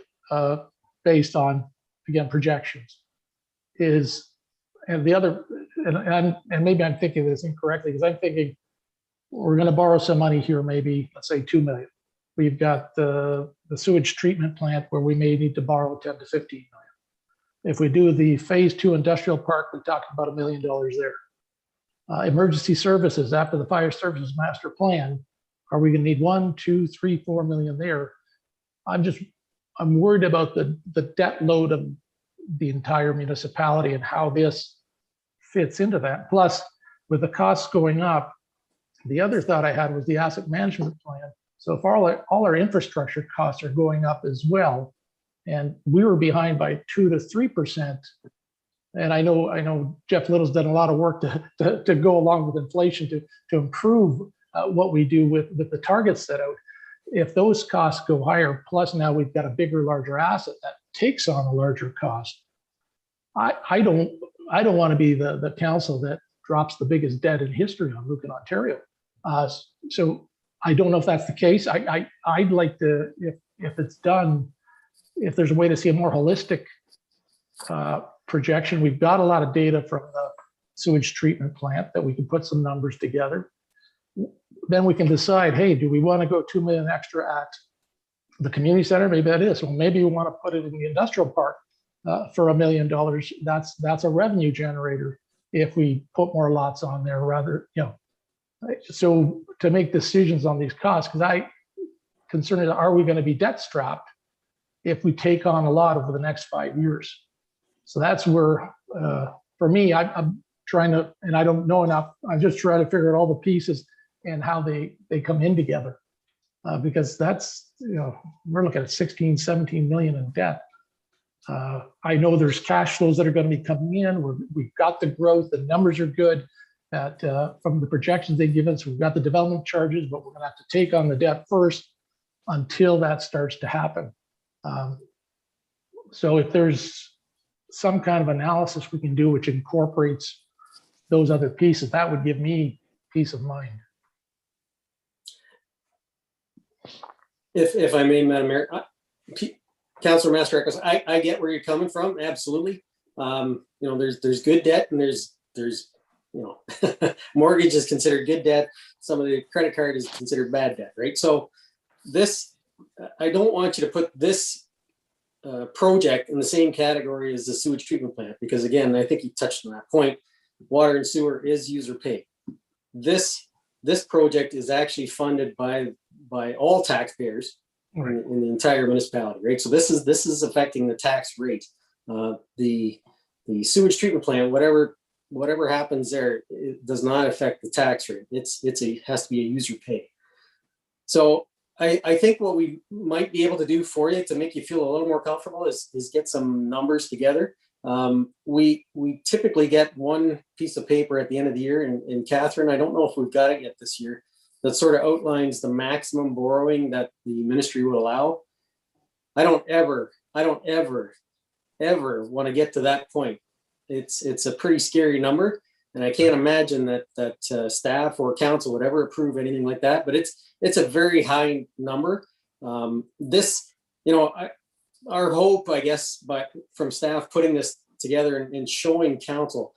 based on, again, projections. And the other, and maybe I'm thinking this incorrectly, because I'm thinking we're going to borrow some money here, maybe let's say 2 million. We've got the sewage treatment plant where we may need to borrow 10 to 15 million. If we do the phase 2 industrial park, we're talking about $1 million there. Emergency services, after the fire services master plan, are we going to need 1, 2, 3, 4 million there? I'm worried about the debt load of the entire municipality and how this fits into that. Plus, with the costs going up, the other thought I had was the asset management plan. So if all our infrastructure costs are going up as well, and we were behind by 2 to 3%, and I know Jeff Little's done a lot of work to go along with inflation to improve what we do with the targets set out. If those costs go higher, plus now we've got a bigger, larger asset that takes on a larger cost, I don't want to be the council that drops the biggest debt in history on Lucan, Ontario. So I don't know if that's the case. I'd like to, if it's done, if there's a way to see a more holistic projection. We've got a lot of data from the sewage treatment plant that we can put some numbers together. Then we can decide, hey, do we want to go 2 million extra at the community center? Maybe that is. Well, maybe we want to put it in the industrial park for $1 million. That's a revenue generator if we put more lots on there, rather, So to make decisions on these costs, because I'm concerned, are we going to be debt strapped if we take on a lot over the next 5 years? So that's where, for me, I'm trying to, and I don't know enough. I'm just trying to figure out all the pieces and how they come in together, because that's, we're looking at 16, 17 million in debt. I know there's cash flows that are going to be coming in. We've got the growth. The numbers are good. From the projections they give us, we've got the development charges, but we're going to have to take on the debt first until that starts to happen. So if there's some kind of analysis we can do which incorporates those other pieces, that would give me peace of mind. If I may, Madam Mayor, Councillor Master-Echoes, I get where you're coming from. Absolutely. There's good debt and there's mortgage is considered good debt. Some of the credit card is considered bad debt, right? So I don't want you to put this project in the same category as the sewage treatment plant, because again, I think you touched on that point. Water and sewer is user pay. This project is actually funded by all taxpayers in the entire municipality, right? So this is affecting the tax rate. The sewage treatment plant, whatever happens there, it does not affect the tax rate. It has to be a user pay. So I think what we might be able to do for you to make you feel a little more comfortable is get some numbers together. We typically get one piece of paper at the end of the year, and Catherine, I don't know if we've got it yet this year, that sort of outlines the maximum borrowing that the ministry would allow. I don't ever want to get to that point. It's a pretty scary number, and I can't imagine that staff or council would ever approve anything like that. But it's a very high number. Our hope, I guess, from staff putting this together and showing council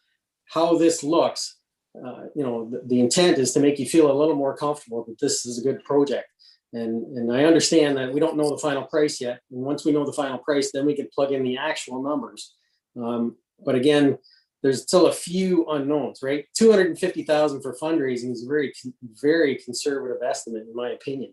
how this looks, the intent is to make you feel a little more comfortable that this is a good project. And I understand that we don't know the final price yet. And once we know the final price, then we can plug in the actual numbers. But again, there's still a few unknowns, right? 250,000 for fundraising is a very, very conservative estimate, in my opinion.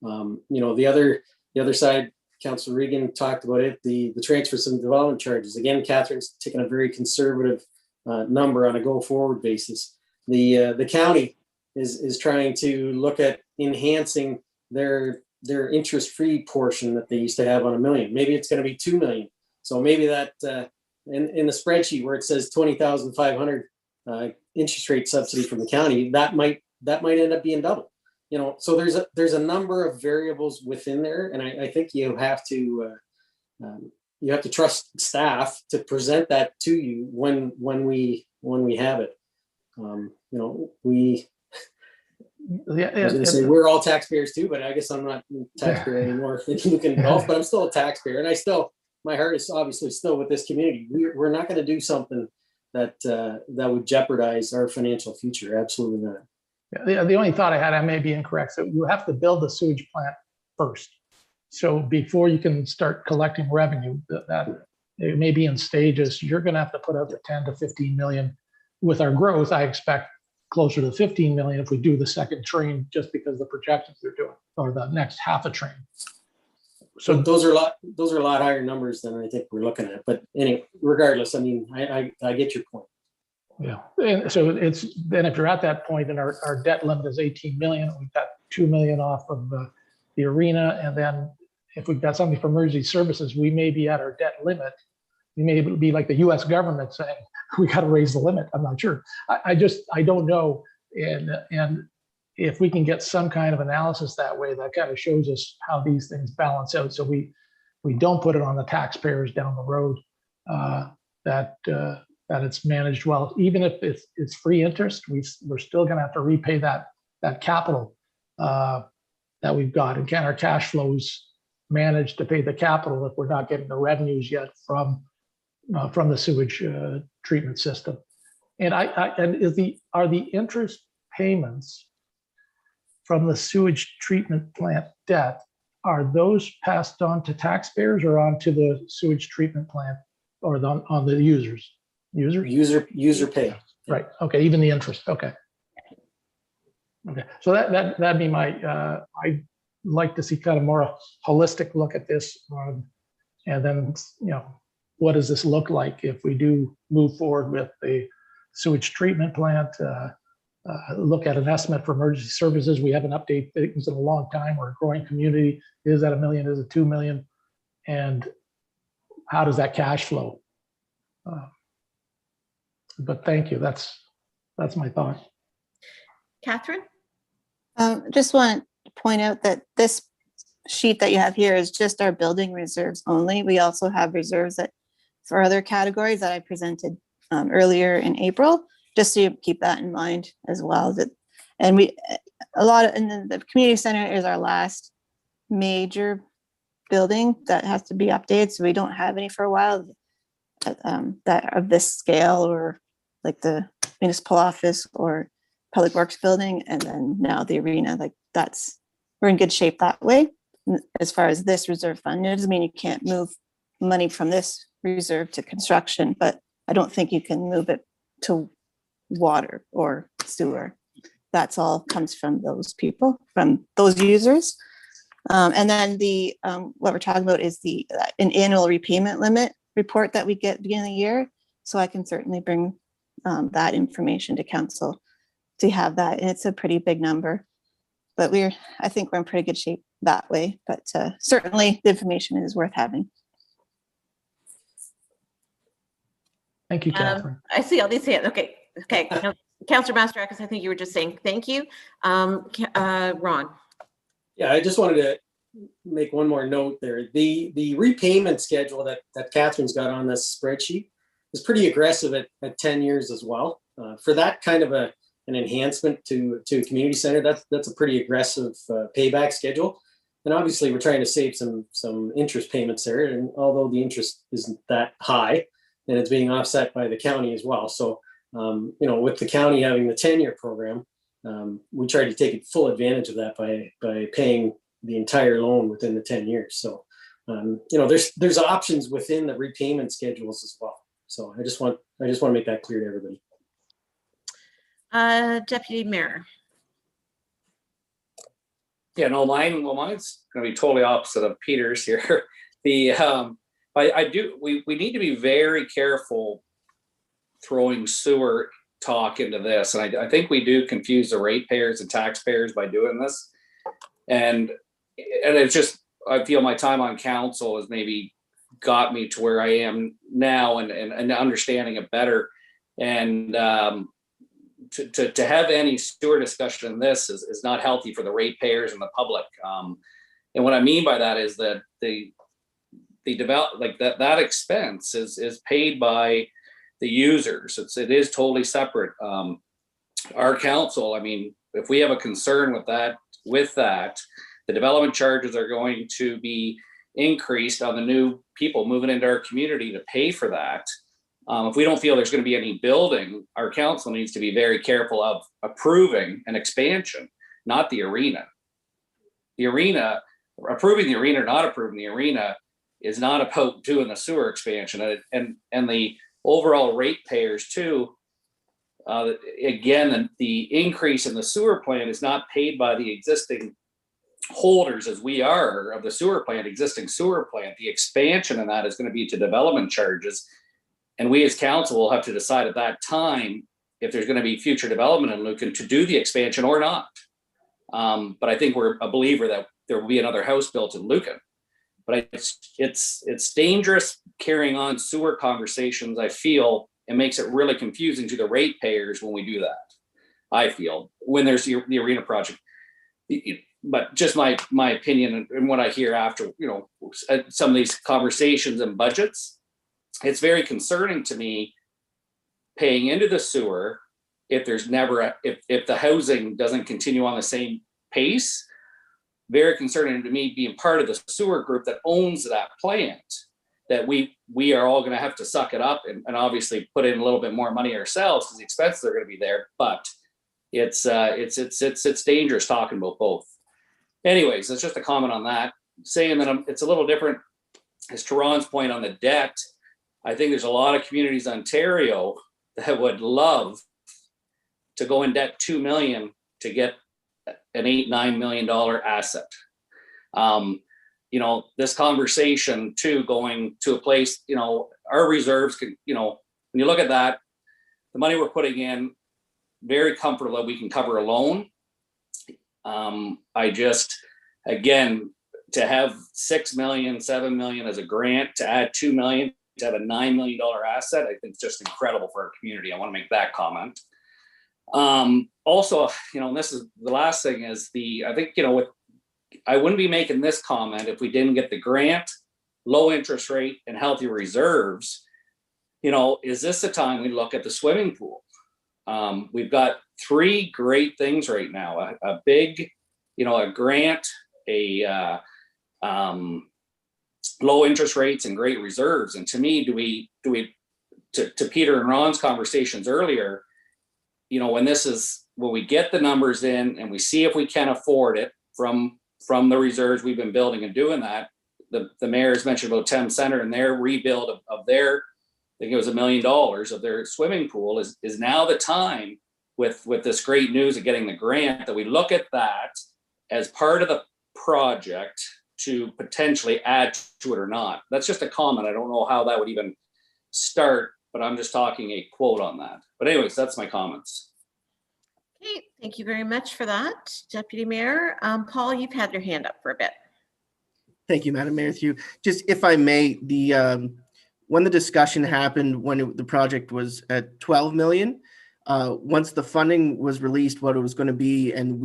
The other side, Councilor Regan talked about it, the transfers and development charges. Again, Catherine's taken a very conservative number on a go-forward basis. The county is trying to look at enhancing their interest-free portion that they used to have on $1 million. Maybe it's going to be $2 million. So maybe that in the spreadsheet where it says 20,500 interest rate subsidy from the county, that might end up being double. so there's a number of variables within there, and I think you have to trust staff to present that to you when we have it. I was going to say we're all taxpayers too, but I guess I'm not a taxpayer anymore in Lucan Biddulph, but I'm still a taxpayer, and my heart is obviously still with this community. We're not going to do something that would jeopardize our financial future. Absolutely not. The only thought I had, I may be incorrect, so you have to build the sewage plant first. So before you can start collecting revenue, that it may be in stages. You're going to have to put out the 10 to 15 million. With our growth, I expect closer to 15 million if we do the second train, just because the projections they're doing, or the next half a train. So those are a lot higher numbers than I think we're looking at. But anyway, regardless, I mean, I get your point. Yeah, and so then if you're at that point and our debt limit is 18 million, we've got 2 million off of the arena, and then if we've got something for emergency services, we may be at our debt limit. We may be like the U.S. government saying we got to raise the limit. I'm not sure. I don't know, and if we can get some kind of analysis that way, that kind of shows us how these things balance out. So we don't put it on the taxpayers down the road. That it's managed well. Even if it's free interest, we're still going to have to repay that capital that we've got. And can our cash flows manage to pay the capital if we're not getting the revenues yet from the sewage treatment system? And are the interest payments from the sewage treatment plant debt, are those passed on to taxpayers or onto the sewage treatment plant, or on the users? User pay. Right. Okay. Even the interest. Okay. Okay. So that'd be my. I'd like to see kind of more a holistic look at this, and then what does this look like if we do move forward with the sewage treatment plant? Look at an estimate for emergency services. We haven't updated things in a long time. We're a growing community. Is that $1 million? Is it $2 million? And how does that cash flow? But thank you. That's my thought. Catherine? Just want to point out that this sheet that you have here is just our building reserves only. We also have reserves for other categories that I presented earlier in April, just so you keep that in mind as well. And the community center is our last major building that has to be updated, so we don't have any for a while that of this scale, or like the municipal office or public works building, and then now the arena. Like we're in good shape that way. As far as this reserve fund, it doesn't mean you can't move money from this reserve to construction, but I don't think you can move it to water or sewer. That's all comes from those people, from those users. And then what we're talking about is an annual repayment limit report that we get at the beginning of the year. So I can certainly bring that information to council to have that. And it's a pretty big number, but I think we're in pretty good shape that way. But certainly the information is worth having. Thank you, Catherine. I see all these hands. Okay. Councillor Masterakis, I think you were just saying thank you. Ron. Yeah, I just wanted to make one more note there. The repayment schedule that Catherine's got on this spreadsheet is pretty aggressive at 10 years as well. For that kind of an enhancement to a community center, that's a pretty aggressive payback schedule. And obviously we're trying to save some interest payments there. And although the interest isn't that high, and it's being offset by the county as well. So, with the county having the 10-year program, we try to take full advantage of that by paying the entire loan within the 10 years. So, there's options within the repayment schedules as well. So I just want to make that clear to everybody. Deputy Mayor. Yeah, no, mine's going to be totally opposite of Peter's here. We need to be very careful throwing sewer talk into this. And I think we do confuse the ratepayers and taxpayers by doing this. And it's just, I feel my time on council has maybe got me to where I am now and understanding it better. And to have any sewer discussion in this is not healthy for the ratepayers and the public. And what I mean by that is that the that expense is paid by the users. It is totally separate. Our council, I mean, if we have a concern with that, the development charges are going to be increased on the new people moving into our community to pay for that. If we don't feel there's going to be any building, our council needs to be very careful of approving an expansion, not the arena. The arena, approving the arena or not approving the arena is not about doing the sewer expansion. And the overall ratepayers too, again, the increase in the sewer plant is not paid by the existing holders as we are of the sewer plant, existing sewer plant. The expansion in that is going to be to development charges. And we as council will have to decide at that time if there's going to be future development in Lucan to do the expansion or not. But I think we're a believer that there will be another house built in Lucan. But it's dangerous carrying on sewer conversations, I feel. It makes it really confusing to the ratepayers when we do that, I feel, when there's the arena project. But just my opinion and what I hear after, some of these conversations and budgets, it's very concerning to me paying into the sewer if there's never, if the housing doesn't continue on the same pace. Very concerning to me being part of the sewer group that owns that plant, that we are all going to have to suck it up and obviously put in a little bit more money ourselves because the expenses are going to be there. But it's dangerous talking about both. Anyways, that's just a comment on that. Saying that it's a little different, as to Ron's point on the debt. I think there's a lot of communities in Ontario that would love to go in debt $2 million to get an $8-9 million asset. This conversation too, going to a place, our reserves could, when you look at that, the money we're putting in, very comfortable that we can cover a loan. Again, to have $6 million, $7 million as a grant, to add $2 million, to have a $9 million asset, I think it's just incredible for our community. I want to make that comment. Also, this is the last thing is I think, I wouldn't be making this comment if we didn't get the grant, low interest rate and healthy reserves. Is this the time we look at the swimming pool? We've got 3 great things right now, a big, a grant, low interest rates and great reserves. And to me, to Peter and Ron's conversations earlier, when we get the numbers in and we see if we can afford it from the reserves we've been building and doing that, the mayor's mentioned about Thames Center and their rebuild of their, I think it was $1 million of their swimming pool is now the time with this great news of getting the grant that we look at that as part of the project to potentially add to it or not. That's just a comment. I don't know how that would even start, but I'm just talking a quote on that. But anyways, that's my comments. Okay, thank you very much for that, Deputy Mayor. Paul, you've had your hand up for a bit. Thank you, Madam Mayor. Through just, if I may, when the discussion happened, when the project was at 12 million, once the funding was released, what it was going to be, and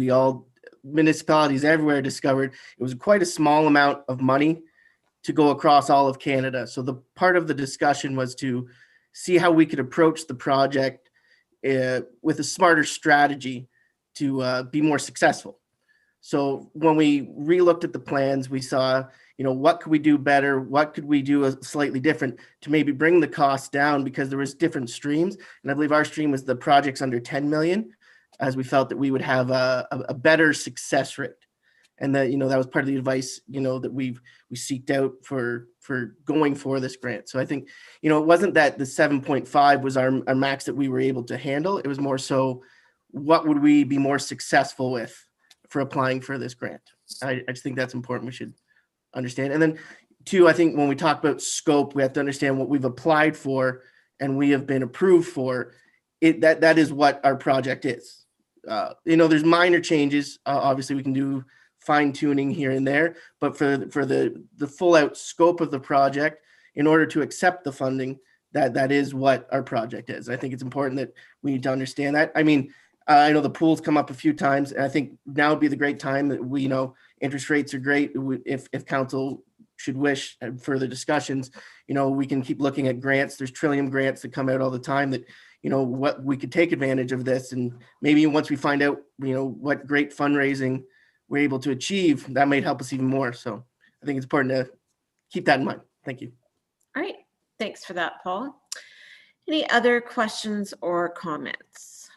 municipalities everywhere discovered it was quite a small amount of money to go across all of Canada. So the part of the discussion was to see how we could approach the project with a smarter strategy to be more successful. So when we relooked at the plans, we saw, what could we do better? What could we do slightly different to maybe bring the cost down, because there was different streams. And I believe our stream was the projects under 10 million, as we felt that we would have a better success rate. And that, that was part of the advice, that we seeked out for going for this grant. So I think, it wasn't that the 7.5 was our max that we were able to handle. It was more so, what would we be more successful with for applying for this grant? I just think that's important. We should understand. And then 2, I think when we talk about scope, we have to understand what we've applied for and we have been approved for. That is what our project is. There's minor changes. Obviously, we can do fine tuning here and there, but for the full out scope of the project, in order to accept the funding, that is what our project is. I think it's important that we need to understand that. I mean, I know the pool's come up a few times, and I think now would be the great time that we, interest rates are great. If council should wish further discussions, we can keep looking at grants. There's Trillium grants that come out all the time that, what we could take advantage of this. And maybe once we find out, what great fundraising we're able to achieve, that might help us even more. So I think it's important to keep that in mind. Thank you. All right. Thanks for that, Paul. Any other questions or comments?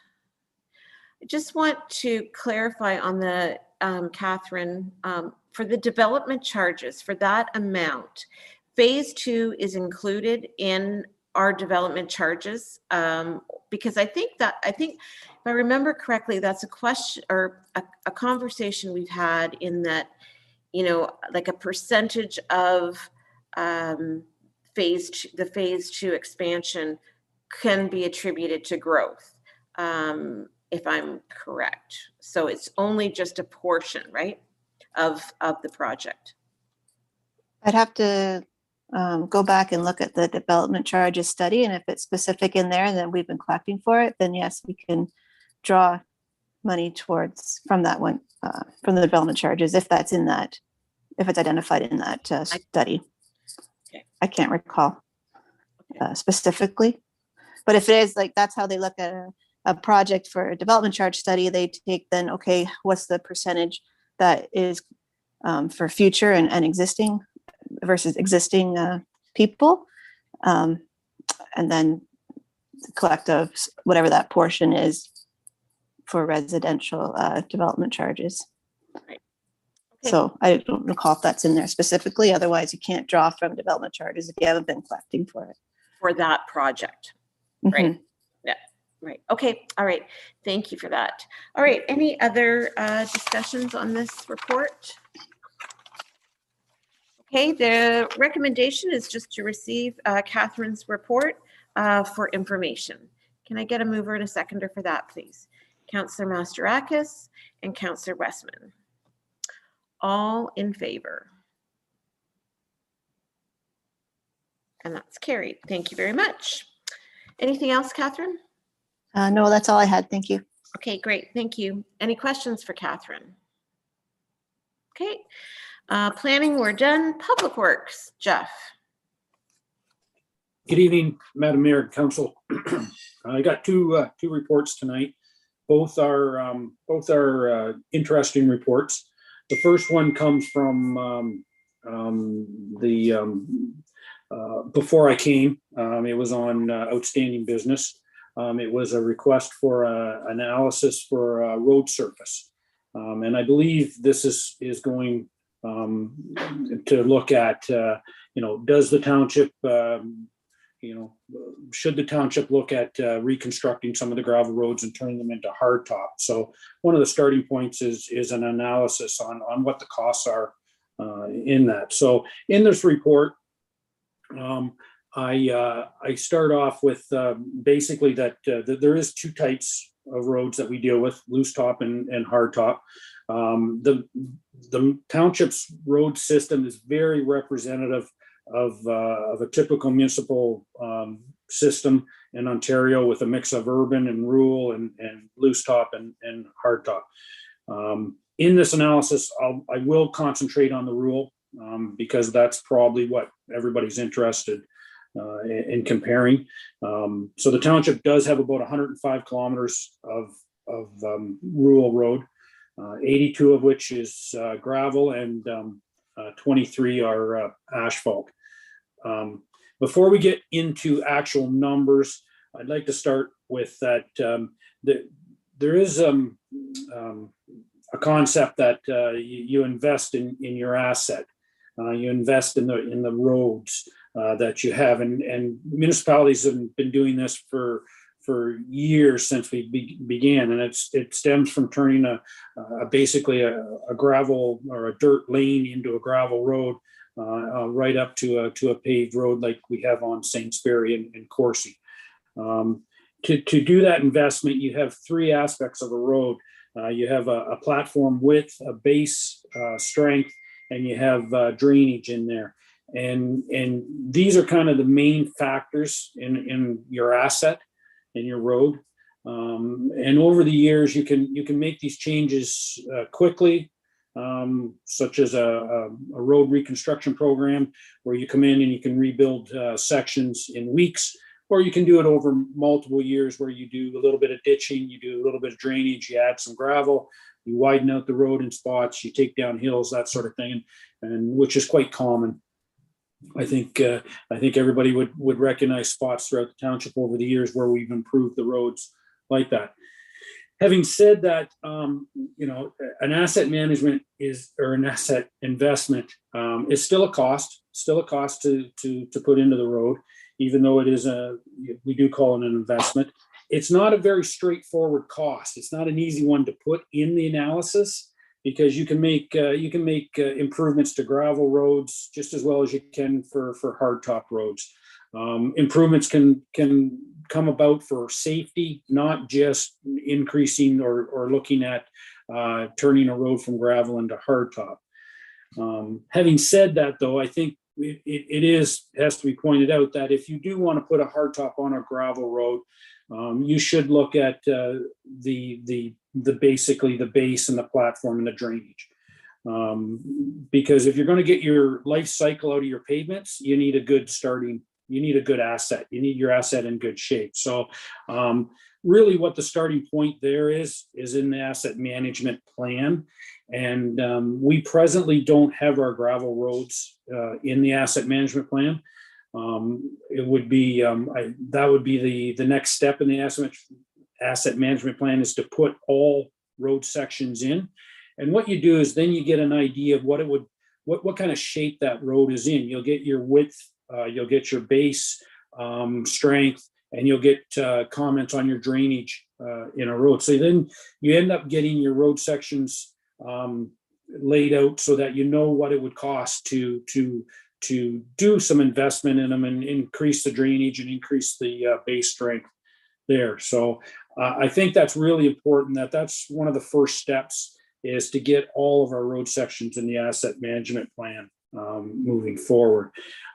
I just want to clarify on the, Catherine, for the development charges for that amount, phase 2 is included in our development charges, because I think if I remember correctly, that's a question or a conversation we've had in that, like a percentage of the phase 2 expansion can be attributed to growth, if I'm correct. So it's only just a portion, right, of the project. I'd have to go back and look at the development charges study, and if it's specific in there and then we've been collecting for it, then yes, we can draw money from that one, from the development charges, if that's in that, if it's identified in that study. Okay. I can't recall specifically, but if it is, like, that's how they look at a project for a development charge study. They take then, okay, what's the percentage that is for future and existing versus existing people, and then the collective, whatever that portion is for residential development charges. Right. Okay. So I don't recall if that's in there specifically. Otherwise, you can't draw from development charges if you haven't been collecting for it. For that project, Mhm. right? Yeah, right. Okay, all right. Thank you for that. All right, any other discussions on this report? Okay, the recommendation is just to receive Catherine's report for information. Can I get a mover and a seconder for that, please? Councillor Masterakis and Councillor Westman. All in favor? And that's carried. Thank you very much. Anything else, Catherine? No, that's all I had. Thank you. Okay, great. Thank you. Any questions for Catherine? Okay. Planning, we're done. Public Works, Jeff. Good evening, Madam Mayor and Council. I got two reports tonight. Both are interesting reports. The first one comes from before I came. It was on outstanding business. It was a request for analysis for road surface, and I believe this is going to look at does the township should the township look at reconstructing some of the gravel roads and turning them into hardtop. So one of the starting points is an analysis on what the costs are in that. So in this report, I start off with basically that there is two types of roads that we deal with: loose top and hard top. The township's road system is very representative of a typical municipal system in Ontario, with a mix of urban and rural and loose top and hard top. In this analysis, I will concentrate on the rural because that's probably what everybody's interested in comparing. So the township does have about 105 kilometers of rural road, 82 of which is gravel, and 23 are asphalt. Before we get into actual numbers, I'd like to start with that there is a concept that you invest in your asset. You invest in the roads that you have, and municipalities have been doing this for years since we began, and it stems from turning basically a gravel or a dirt lane into a gravel road, right up to a paved road like we have on Sainsbury and Corsi. To do that investment, you have three aspects of a road. You have a platform width, a base strength, and you have drainage in there. And these are kind of the main factors in your asset, in your road. And over the years, you can make these changes quickly, such as a road reconstruction program where you come in and you can rebuild sections in weeks, or you can do it over multiple years where you do a little bit of ditching, you do a little bit of drainage, you add some gravel, you widen out the road in spots, you take down hills, that sort of thing, and which is quite common. I think everybody would recognize spots throughout the township over the years where we've improved the roads like that. Having said that, an asset management or an asset investment is still a cost to put into the road, even though it is we do call it an investment. It's not a very straightforward cost. It's not an easy one to put in the analysis, because you can make improvements to gravel roads just as well as you can for hardtop roads. Improvements can come about for safety, not just increasing or looking at turning a road from gravel into hardtop. Having said that, though, I think it has to be pointed out that if you do want to put a hardtop on a gravel road, you should look at basically the base and the platform and the drainage. Because if you're going to get your life cycle out of your pavements, you need a good asset. You need your asset in good shape. So really what the starting point there is in the asset management plan. And we presently don't have our gravel roads in the asset management plan. It would be that would be the next step in the asset management plan, is to put all road sections in. And what you do is then you get an idea of what kind of shape that road is in. You'll get your width, you'll get your base strength, and you'll get comments on your drainage in a road. So then you end up getting your road sections laid out so that you know what it would cost to do some investment in them and increase the drainage and increase the base strength there. So I think that's really important. That's one of the first steps, is to get all of our road sections in the asset management plan moving forward.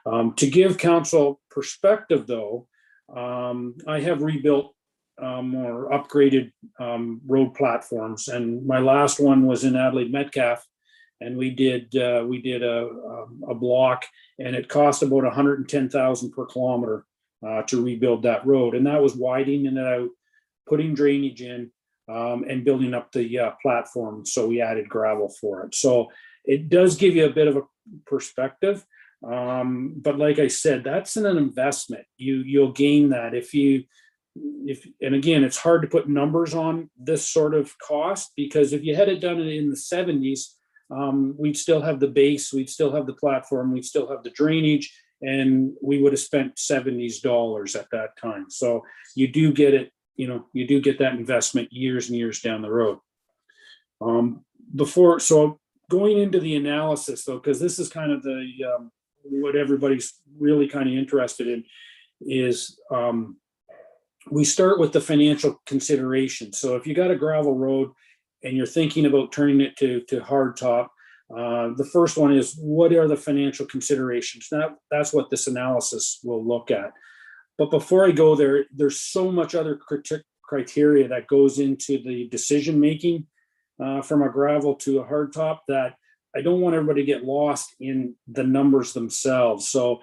To give council perspective, though, I have rebuilt or upgraded road platforms, and my last one was in Adelaide Metcalfe, and we did a block, and it cost about $110,000 per kilometer to rebuild that road, and that was widening it out, putting drainage in, and building up the platform. So we added gravel for it. So it does give you a bit of a perspective. But like I said, that's an investment. You'll gain that and again, it's hard to put numbers on this sort of cost, because if you had it done in the 70s, we'd still have the base, we'd still have the platform, we'd still have the drainage, and we would have spent $70 at that time. So you do get it, you do get that investment years and years down the road. So going into the analysis, though, because this is kind of what everybody's really kind of interested in, is we start with the financial consideration. So if you got a gravel road and you're thinking about turning it to hardtop, the first one is, what are the financial considerations? That's what this analysis will look at. But before I go there, there's so much other criteria that goes into the decision making from a gravel to a hardtop that I don't want everybody to get lost in the numbers themselves. So,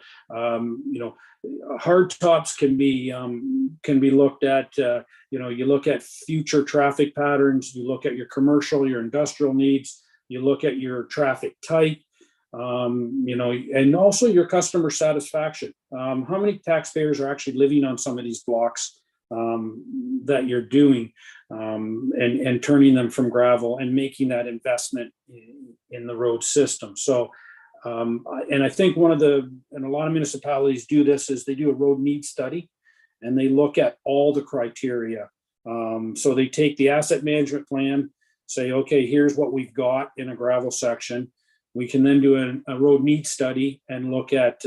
hardtops can be looked at. You look at future traffic patterns. You look at your commercial, your industrial needs. You look at your traffic type. And also your customer satisfaction. How many taxpayers are actually living on some of these blocks that you're doing, and turning them from gravel and making that investment in the road system. So, and I think and a lot of municipalities do this, is they do a road need study, and they look at all the criteria. So they take the asset management plan, say, okay, here's what we've got in a gravel section. We can then do a road need study and look at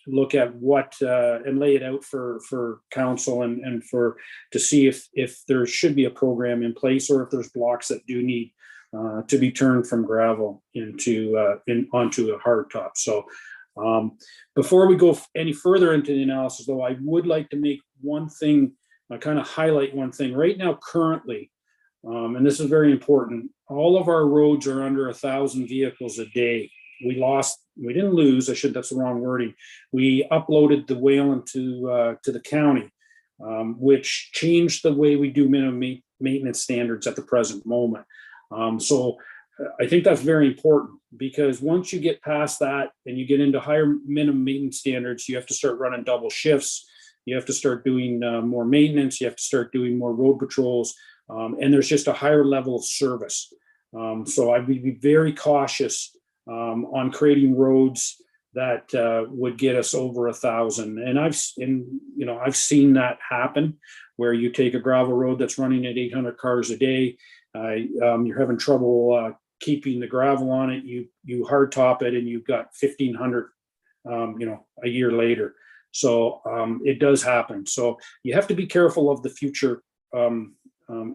what and lay it out for council and to see if there should be a program in place, or if there's blocks that do need to be turned from gravel onto a hardtop. So Before we go any further into the analysis, though, I would like to make one thing, kind of highlight one thing. Right now, currently, and this is very important, all of our roads are under 1,000 vehicles a day. We didn't lose, that's the wrong wording. We uploaded the Wayland to the county, which changed the way we do minimum maintenance standards at the present moment. So I think that's very important, because once you get past that and you get into higher minimum maintenance standards, you have to start running double shifts. You have to start doing more maintenance. You have to start doing more road patrols. And there's just a higher level of service. So I would be very cautious on creating roads that would get us over 1,000. And I've seen that happen, where you take a gravel road that's running at 800 cars a day. You're having trouble keeping the gravel on it. You hard top it, and you've got 1,500, a year later. So it does happen. So you have to be careful of the future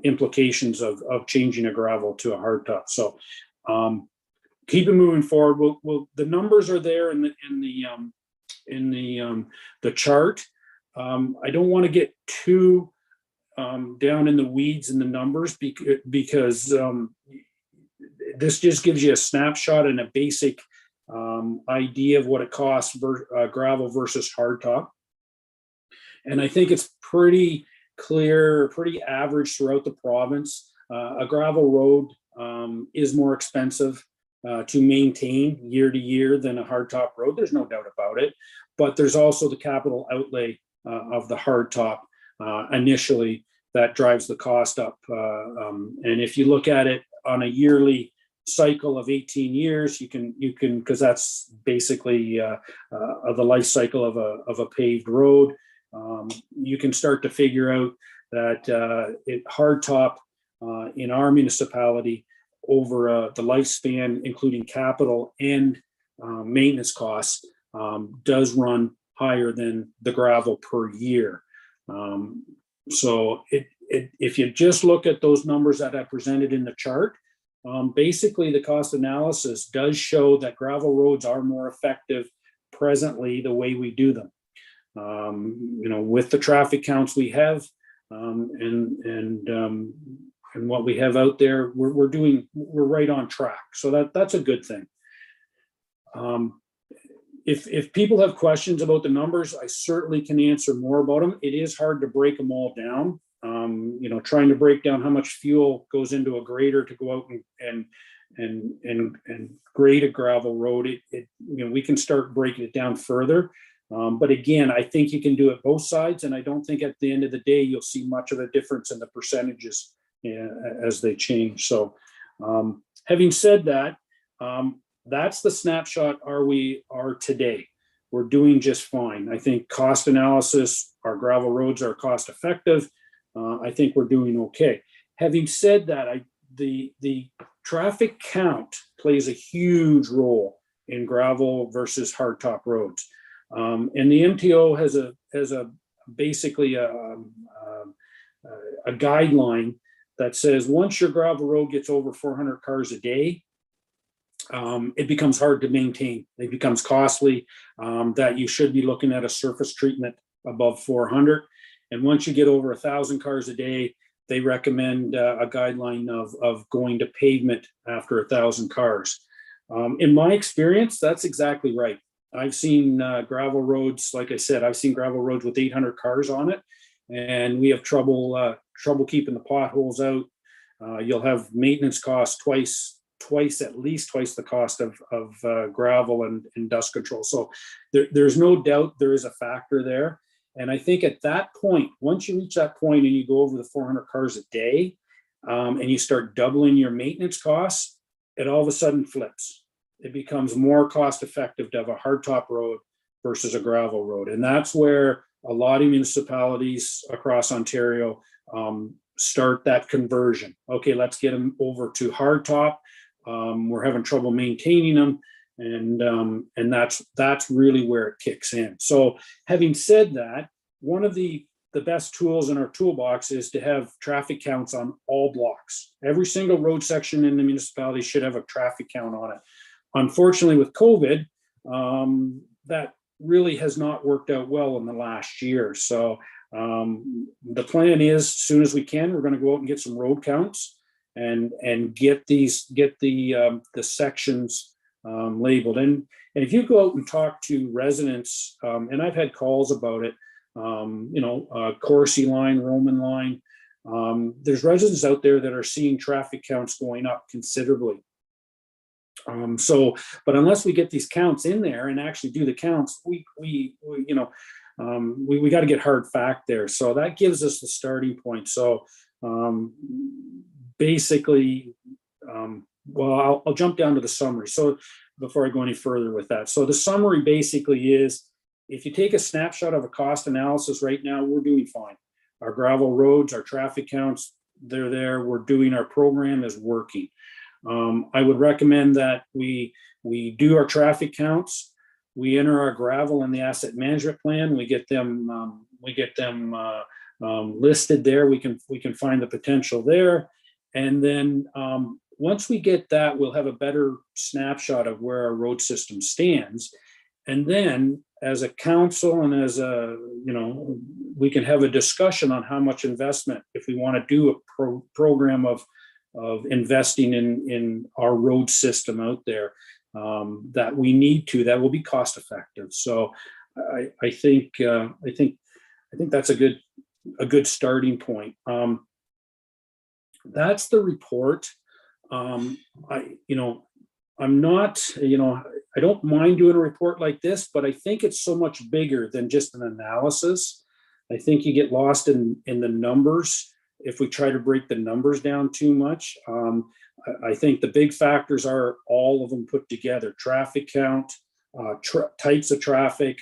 implications of changing a gravel to a hard top. So keep it moving forward. The numbers are there in the chart. I don't want to get too down in the weeds in the numbers, because this just gives you a snapshot and a basic idea of what it costs gravel versus hardtop. And I think it's pretty clear, pretty average throughout the province. A gravel road is more expensive to maintain year to year than a hardtop road. There's no doubt about it. But there's also the capital outlay of the hardtop initially that drives the cost up. And if you look at it on a yearly cycle of 18 years, you can because that's basically the life cycle of a paved road. You can start to figure out that hardtop in our municipality over the lifespan, including capital and maintenance costs, does run higher than the gravel per year. So if you just look at those numbers that I presented in the chart, basically the cost analysis does show that gravel roads are more effective presently the way we do them. With the traffic counts we have and what we have out there, we're right on track. So that's a good thing. If people have questions about the numbers, I certainly can answer more about them. It is hard to break them all down. Trying to break down how much fuel goes into a grader to go out and grade a gravel road. We can start breaking it down further. But again, I think you can do it both sides, and I don't think at the end of the day you'll see much of a difference in the percentages as they change. So, having said that, that's the snapshot we are today. We're doing just fine. I think cost analysis, our gravel roads are cost effective. I think we're doing okay. Having said that, the traffic count plays a huge role in gravel versus hardtop roads. And the MTO has basically a guideline that says once your gravel road gets over 400 cars a day, it becomes hard to maintain. It becomes costly, that you should be looking at a surface treatment above 400. And once you get over 1,000 cars a day, they recommend a guideline of going to pavement after 1,000 cars. In my experience, that's exactly right. I've seen gravel roads, like I said, I've seen gravel roads with 800 cars on it, and we have trouble keeping the potholes out. You'll have maintenance costs at least twice the cost of gravel and dust control. So there's no doubt there is a factor there. And I think at that point, once you reach that point and you go over the 400 cars a day, and you start doubling your maintenance costs, it all of a sudden flips. It becomes more cost effective to have a hardtop road versus a gravel road. And that's where a lot of municipalities across Ontario start that conversion. Okay, let's get them over to hardtop. We're having trouble maintaining them. And that's really where it kicks in. So having said that, one of the best tools in our toolbox is to have traffic counts on all blocks. Every single road section in the municipality should have a traffic count on it. Unfortunately, with COVID, that really has not worked out well in the last year. So the plan is, as soon as we can, we're going to go out and get some road counts and get the sections labeled. And if you go out and talk to residents, and I've had calls about it, Corsi line, Roman line, there's residents out there that are seeing traffic counts going up considerably. But unless we get these counts in there and actually do the counts, we got to get hard fact there. So that gives us the starting point. So basically, well, I'll jump down to the summary. So before I go any further with that, so the summary basically is, if you take a snapshot of a cost analysis right now, we're doing fine. Our gravel roads, our traffic counts, they're there. We're doing, our program is working. I would recommend that we do our traffic counts. We enter our gravel in the asset management plan. We get them listed there. We can find the potential there, and then once we get that, we'll have a better snapshot of where our road system stands. And then, as a council and as we can have a discussion on how much investment, if we want to do a program of investing in our road system out there, that we need to, that will be cost effective. So I think that's a good starting point. That's the report. I don't mind doing a report like this, but I think it's so much bigger than just an analysis. I think you get lost in the numbers if we try to break the numbers down too much. I think the big factors are all of them put together: traffic count, types of traffic,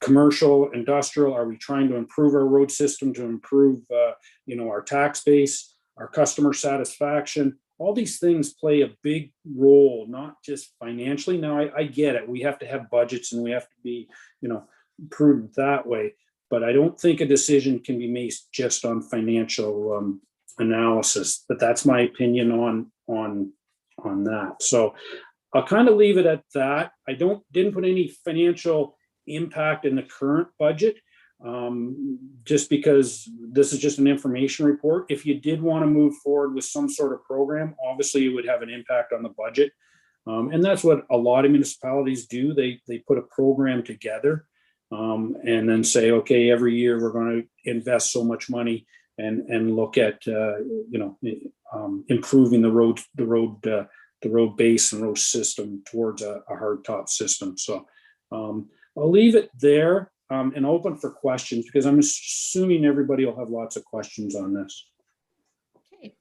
commercial, industrial. Are we trying to improve our road system to improve, our tax base, our customer satisfaction? All these things play a big role, not just financially. Now, I get it. We have to have budgets and we have to be, prudent that way. But I don't think a decision can be made just on financial analysis. But that's my opinion on that. So I'll kind of leave it at that. I didn't put any financial impact in the current budget, just because this is just an information report. If you did want to move forward with some sort of program, obviously it would have an impact on the budget. And that's what a lot of municipalities do. They put a program together and then say, okay, every year we're going to invest so much money and look at, improving the road base and road system towards a hard top system. So I'll leave it there and open for questions, because I'm assuming everybody will have lots of questions on this. Okay.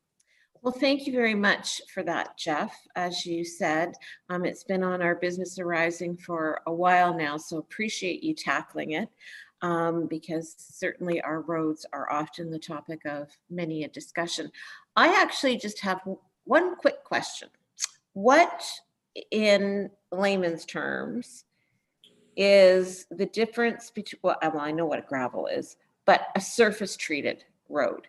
Well, thank you very much for that, Jeff. As you said, it's been on our business arising for a while now, so appreciate you tackling it, because certainly our roads are often the topic of many a discussion. I actually just have one quick question. What, in layman's terms, is the difference between, well, I know what a gravel is, but a surface treated road,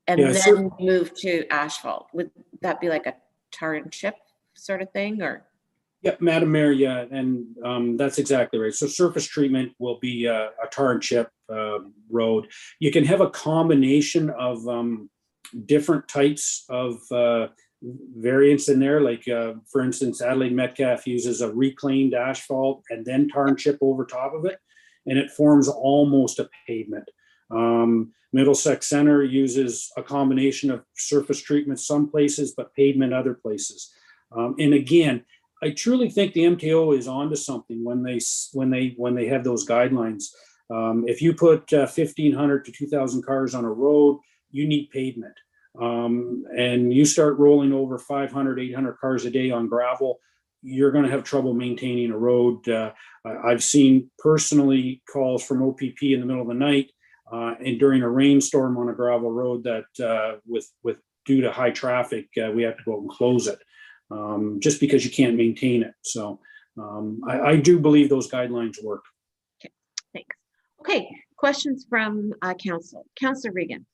and then move to asphalt? Would that be like a tar and chip sort of thing, or? Yeah, Madam Mayor, yeah, and that's exactly right. So surface treatment will be a tar and chip road. You can have a combination of different types of variants in there, like for instance, Adelaide Metcalf uses a reclaimed asphalt and then tar and chip over top of it, and it forms almost a pavement. Middlesex Center uses a combination of surface treatment some places, but pavement other places. And again, I truly think the MTO is onto something when they have those guidelines. If you put 1,500 to 2,000 cars on a road, you need pavement. And you start rolling over 500, 800 cars a day on gravel, you're going to have trouble maintaining a road. I've seen personally calls from OPP in the middle of the night and during a rainstorm on a gravel road that with due to high traffic, we have to go out and close it just because you can't maintain it. So I do believe those guidelines work. Okay, thanks. Okay, questions from council. Councillor Regan.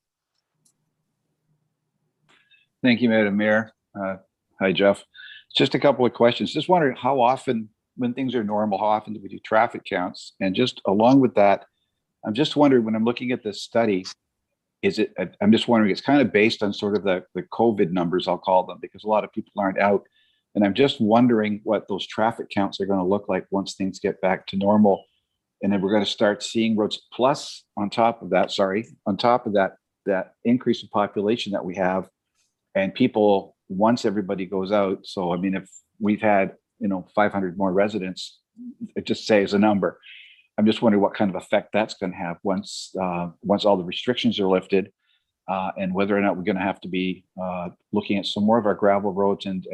Thank you, Madam Mayor. Hi, Jeff. Just a couple of questions. Just wondering how often, when things are normal, how often do we do traffic counts? And just along with that, I'm just wondering, when I'm looking at this study, I'm just wondering, it's kind of based on sort of the COVID numbers, I'll call them, because a lot of people aren't out. And I'm just wondering what those traffic counts are going to look like once things get back to normal. And then we're going to start seeing roads, plus on top of that, that increase in population that we have, and people, once everybody goes out. So, I mean, if we've had, 500 more residents, it just say as a number. I'm just wondering what kind of effect that's going to have once all the restrictions are lifted, and whether or not we're going to have to be looking at some more of our gravel roads and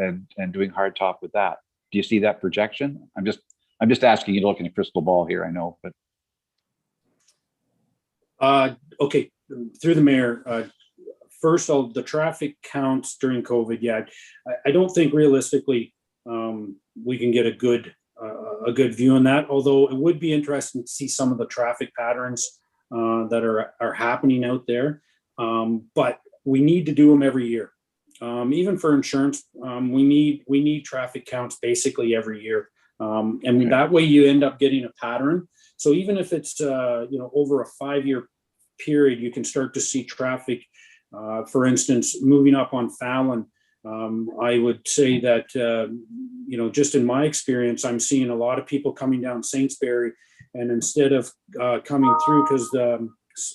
doing hard top with that. Do you see that projection? I'm just asking you to look in a crystal ball here, I know, but. Okay, through the mayor. First, the traffic counts during COVID. Yeah, I don't think realistically we can get a good view on that. Although it would be interesting to see some of the traffic patterns that are happening out there. But we need to do them every year. Even for insurance, we need traffic counts basically every year. And that way you end up getting a pattern. So even if it's over a 5-year period, you can start to see traffic. For instance, moving up on Fallon, I would say that just in my experience, I'm seeing a lot of people coming down Saintsbury, and instead of coming through, because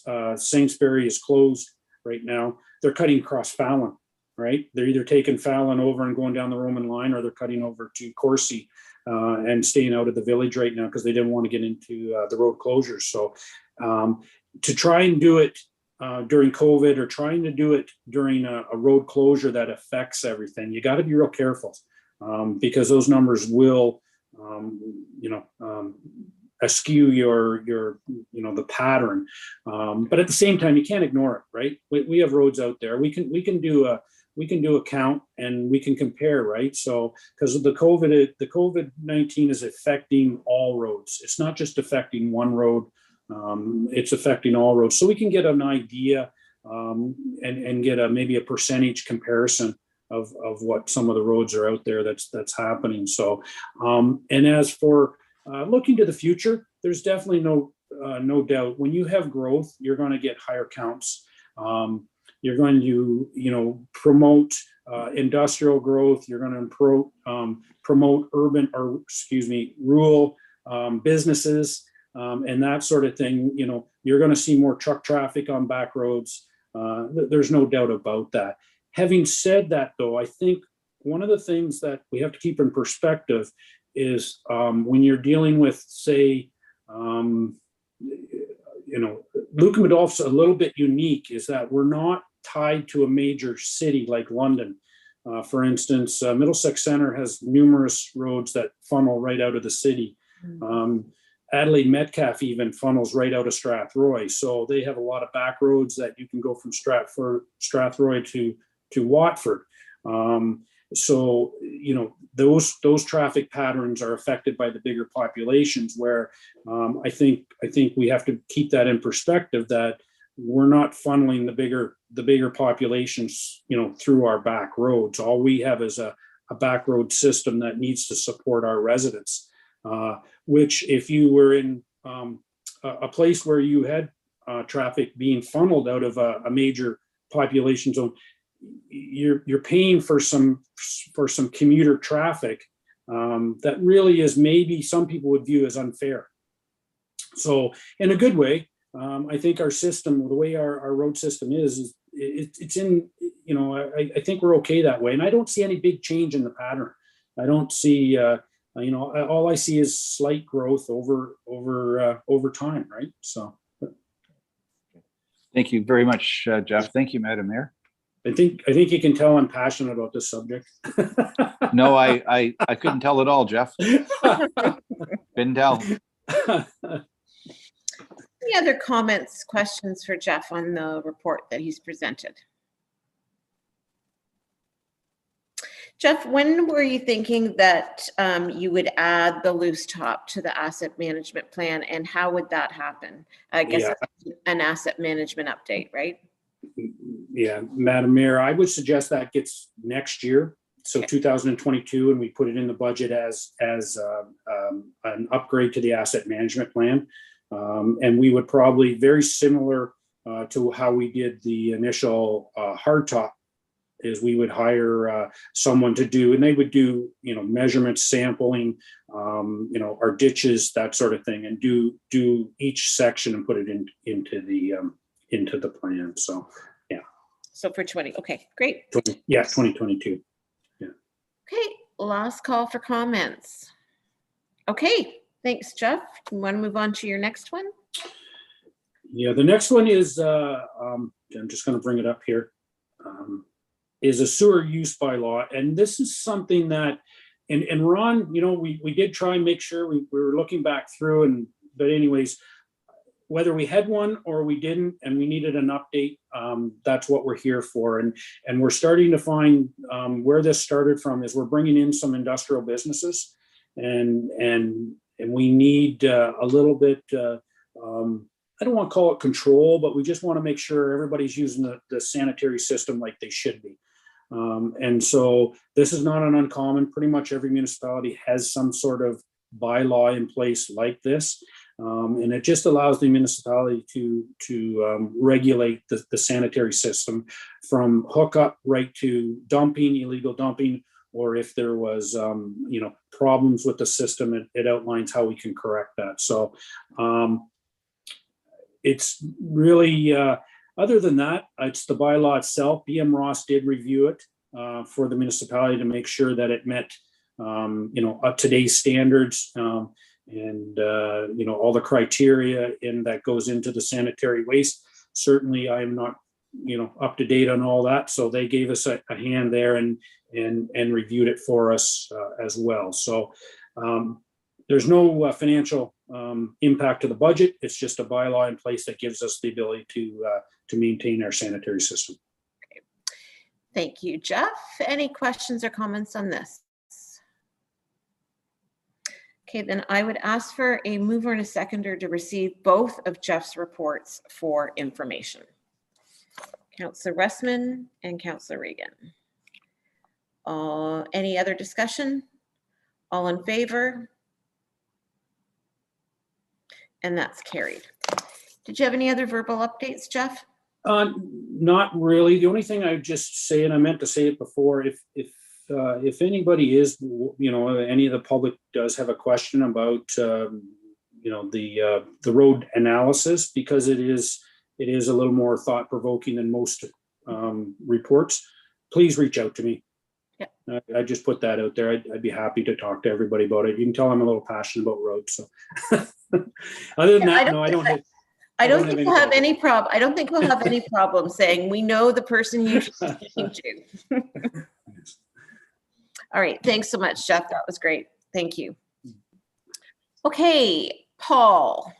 Saintsbury is closed right now, they're cutting across Fallon. Right, they're either taking Fallon over and going down the Roman line, or they're cutting over to Corsi and staying out of the village right now because they didn't want to get into the road closures. So to try and do it during COVID, or trying to do it during a road closure that affects everything, you got to be real careful because those numbers will, askew your the pattern. But at the same time, you can't ignore it, right? We have roads out there. We can do a count and we can compare, right? So because the COVID-19 is affecting all roads. It's not just affecting one road. It's affecting all roads. So we can get an idea and get maybe a percentage comparison of what some of the roads are out there that's happening. So, and as for looking to the future, there's definitely no doubt when you have growth, you're going to get higher counts. You're going to, promote industrial growth. You're going to promote rural businesses. And that sort of thing. You're going to see more truck traffic on back roads. There's no doubt about that. Having said that, though, I think one of the things that we have to keep in perspective is when you're dealing with, say, Lucan Biddulph's a little bit unique, is that we're not tied to a major city like London. For instance, Middlesex Centre has numerous roads that funnel right out of the city. Adelaide Metcalfe even funnels right out of Strathroy. So they have a lot of back roads that you can go from Strathroy to Watford. So, those traffic patterns are affected by the bigger populations, where I think we have to keep that in perspective, that we're not funneling the bigger populations, through our back roads. All we have is a back road system that needs to support our residents. Which if you were in a place where you had traffic being funneled out of a major population zone, you're paying for some commuter traffic that really is, maybe some people would view as unfair. So in a good way, I think our system, the way our road system is it's in, I think we're okay that way. And I don't see any big change in the pattern. I don't see, all I see is slight growth over time, right? So. Thank you very much, Jeff. Thank you, Madam Mayor. I think you can tell I'm passionate about this subject. No, I couldn't tell at all, Jeff. Couldn't tell. Any other comments, questions for Jeff on the report that he's presented? Jeff, when were you thinking that you would add the loose top to the asset management plan, and how would that happen? I guess an asset management update, right? Yeah, Madam Mayor, I would suggest that gets next year. So 2022, and we put it in the budget as an upgrade to the asset management plan. And we would probably, very similar to how we did the initial hardtop, is we would hire someone to do, and they would do, measurements, sampling, our ditches, that sort of thing, and do each section and put it into the plan. So, yeah. So for 20, okay, great. 2022. Okay, last call for comments. Okay, thanks, Jeff. You want to move on to your next one? Yeah, the next one is, I'm just going to bring it up here, is a sewer use bylaw. And this is something that, and Ron, we did try and make sure we were looking back through, but anyways, whether we had one or we didn't, and we needed an update, that's what we're here for. And we're starting to find where this started from is we're bringing in some industrial businesses, and we need a little bit, I don't want to call it control, but we just want to make sure everybody's using the sanitary system like they should be. And so this is not an uncommon, pretty much every municipality has some sort of bylaw in place like this. And it just allows the municipality to regulate the sanitary system from hookup right to dumping, illegal dumping, or if there was, problems with the system, it outlines how we can correct that. So it's really, other than that, it's the bylaw itself. BM Ross did review it for the municipality to make sure that it met, up to date standards. And all the criteria that goes into the sanitary waste. Certainly I am not, up to date on all that. So they gave us a hand there and reviewed it for us as well. So there's no financial impact to the budget. It's just a bylaw in place that gives us the ability to maintain our sanitary system. Thank you, Jeff. Any questions or comments on this? Okay, then I would ask for a mover and a seconder to receive both of Jeff's reports for information. Councillor Westman and Councillor Regan. Any other discussion? All in favor? And that's carried. Did you have any other verbal updates, Jeff? Not really. The only thing I would just say, and I meant to say it before, if anybody is, any of the public does have a question about, the road analysis, because it is a little more thought provoking than most reports, please reach out to me. Yeah. I just put that out there. I'd be happy to talk to everybody about it. You can tell I'm a little passionate about roads. So other than that, no, I don't have. I don't think we'll have any problem. I don't think we'll have any problem saying we know the person you should be speaking to. All right. Thanks so much, Jeff. That was great. Thank you. Okay, Paul.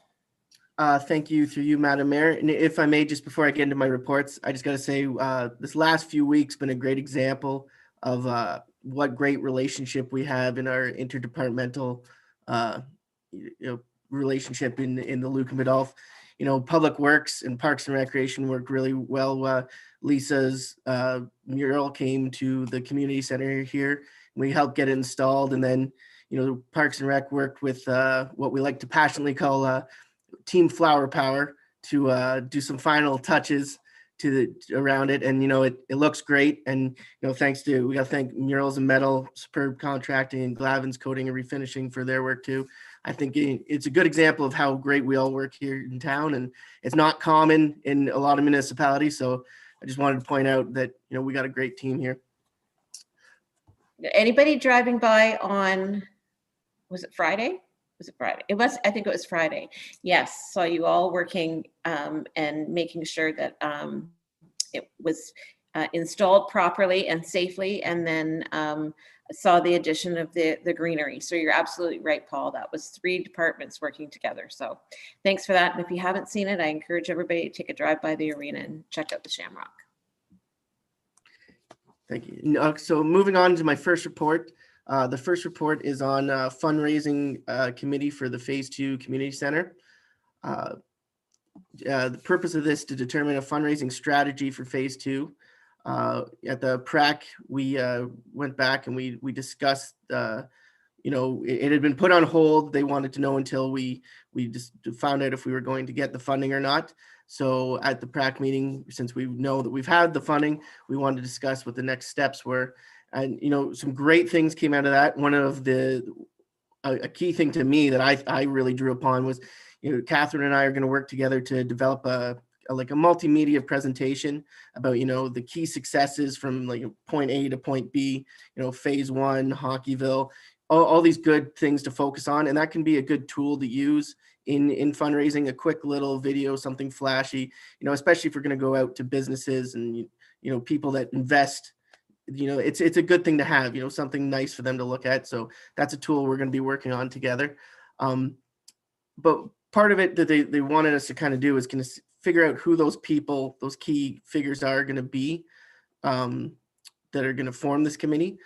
Thank you through you, Madam Mayor. And if I may, just before I get into my reports, I just got to say this last few weeks been a great example of what great relationship we have in our interdepartmental relationship in the Lucan Biddulph. Public Works and Parks and Recreation worked really well. Lisa's mural came to the community center here. We helped get it installed, and then Parks and Rec worked with what we like to passionately call Team Flower Power to do some final touches around it, and it looks great. And we got to thank Murals and Metal, Superb Contracting, and Glavin's Coating and Refinishing for their work too. I think it's a good example of how great we all work here in town, and it's not common in a lot of municipalities. So I just wanted to point out that we got a great team here. Anybody driving by on, was it Friday? Was it Friday? I think it was Friday. Yes, saw you all working and making sure that it was installed properly and safely, and then saw the addition of the greenery. So you're absolutely right, Paul. That was 3 departments working together. So thanks for that. And if you haven't seen it, I encourage everybody to take a drive by the arena and check out the Shamrock. Thank you. So moving on to my first report. The first report is on fundraising committee for the Phase 2 Community Center. The purpose of this is to determine a fundraising strategy for Phase 2. At the PRAC, we went back and we discussed, it had been put on hold. They wanted to know until we just found out if we were going to get the funding or not. So at the PRAC meeting, since we know that we've had the funding, we wanted to discuss what the next steps were. And, some great things came out of that. One of a key thing to me that I really drew upon was, Catherine and I are going to work together to develop a multimedia presentation about, the key successes from like point A to point B, phase 1, Hockeyville, all these good things to focus on. And that can be a good tool to use in fundraising, a quick little video, something flashy, especially if we're going to go out to businesses and, people that invest, it's a good thing to have, something nice for them to look at. So that's a tool we're going to be working on together. But part of it that they wanted us to kind of do is going to figure out who those people, those key figures are going to be that are going to form this committee.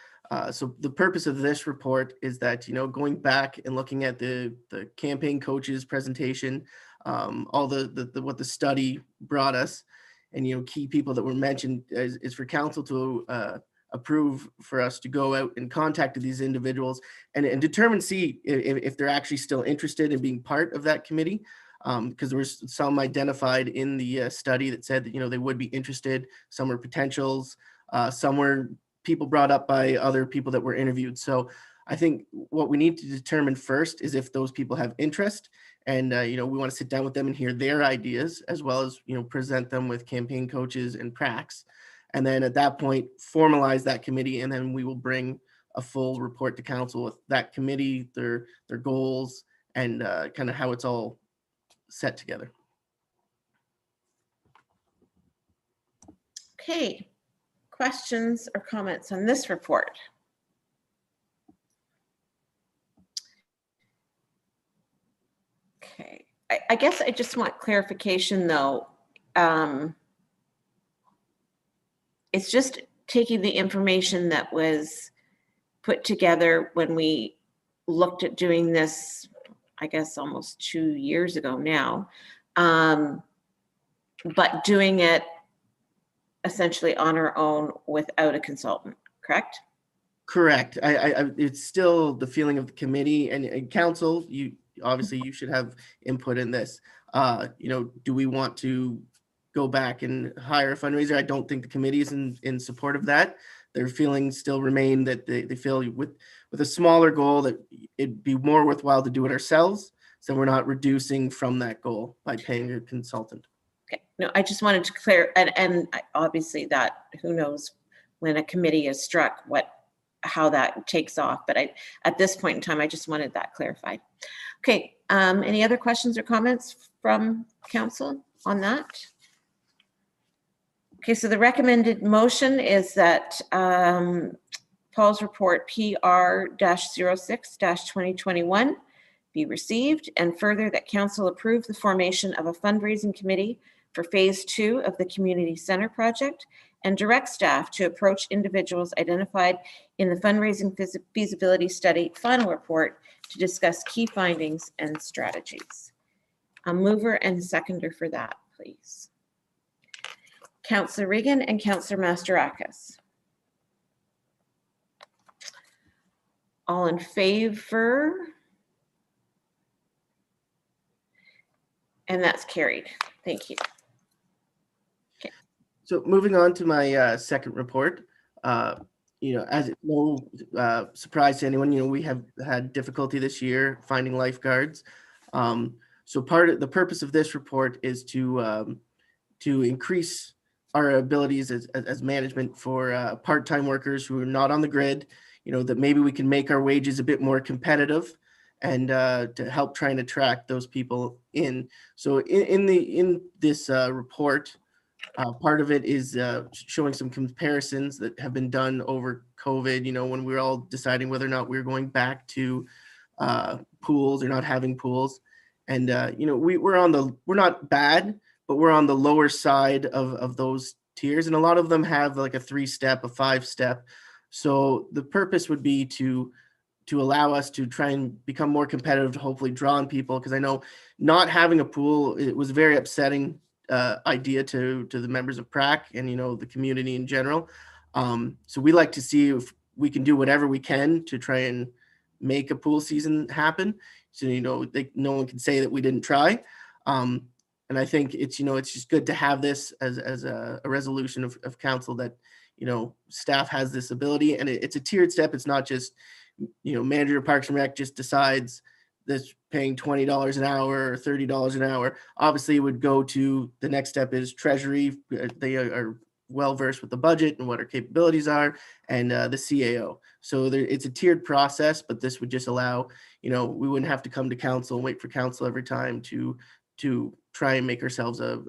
So the purpose of this report is that, going back and looking at the campaign coaches presentation, all what the study brought us, and, key people that were mentioned is for council to approve for us to go out and contact these individuals and determine, see if they're actually still interested in being part of that committee. Because there was some identified in the study that said that, they would be interested. Some were potentials, some were people brought up by other people that were interviewed. So I think what we need to determine first is if those people have interest, and we want to sit down with them and hear their ideas, as well as present them with campaign coaches and pracs, and then at that point formalize that committee, and then we will bring a full report to council with that committee, their goals, and kind of how it's all set together. Okay, questions or comments on this report? Okay, I guess I just want clarification though. It's just taking the information that was put together when we looked at doing this, I guess almost 2 years ago now, but doing it essentially on our own without a consultant, correct? Correct. It's still the feeling of the committee and council. Obviously you should have input in this. Do we want to go back and hire a fundraiser? I don't think the committee is in support of that. Their feelings still remain that they feel with a smaller goal that it'd be more worthwhile to do it ourselves, so we're not reducing from that goal by paying a consultant. Okay, no, I just wanted to clear, and obviously that, who knows when a committee is struck, how that takes off, but at this point in time, I just wanted that clarified. Okay, any other questions or comments from council on that? Okay, so the recommended motion is that Paul's report PR-06-2021 be received, and further that council approve the formation of a fundraising committee for phase 2 of the community center project, and direct staff to approach individuals identified in the fundraising feasibility study final report to discuss key findings and strategies. A mover and seconder for that, please. Councillor Regan and Councillor Mastarakis. All in favor? And that's carried. Thank you. Okay. So moving on to my second report, as it's no surprise to anyone, we have had difficulty this year finding lifeguards. So part of the purpose of this report is to increase our abilities as management for part-time workers who are not on the grid, that maybe we can make our wages a bit more competitive, and to help try and attract those people in. So in this report, part of it is showing some comparisons that have been done over COVID, when we were all deciding whether or not we were going back to pools or not having pools. And, we're not bad, but we're on the lower side of those tiers. And a lot of them have like a 3-step, a 5-step. So the purpose would be to allow us to try and become more competitive, to hopefully draw in people. Because I know not having a pool, it was very upsetting idea to the members of PRAC and, the community in general. So we like to see if we can do whatever we can to try and make a pool season happen. So, no one can say that we didn't try. And I think it's just good to have this as a resolution of council that, staff has this ability, and it's a tiered step. It's not just, manager of Parks and Rec just decides this paying $20 an hour or $30 an hour. Obviously, it would go to the next step is Treasury. They are well-versed with the budget and what our capabilities are, and the CAO. So it's a tiered process, but this would just allow, we wouldn't have to come to council and wait for council every time to try and make ourselves a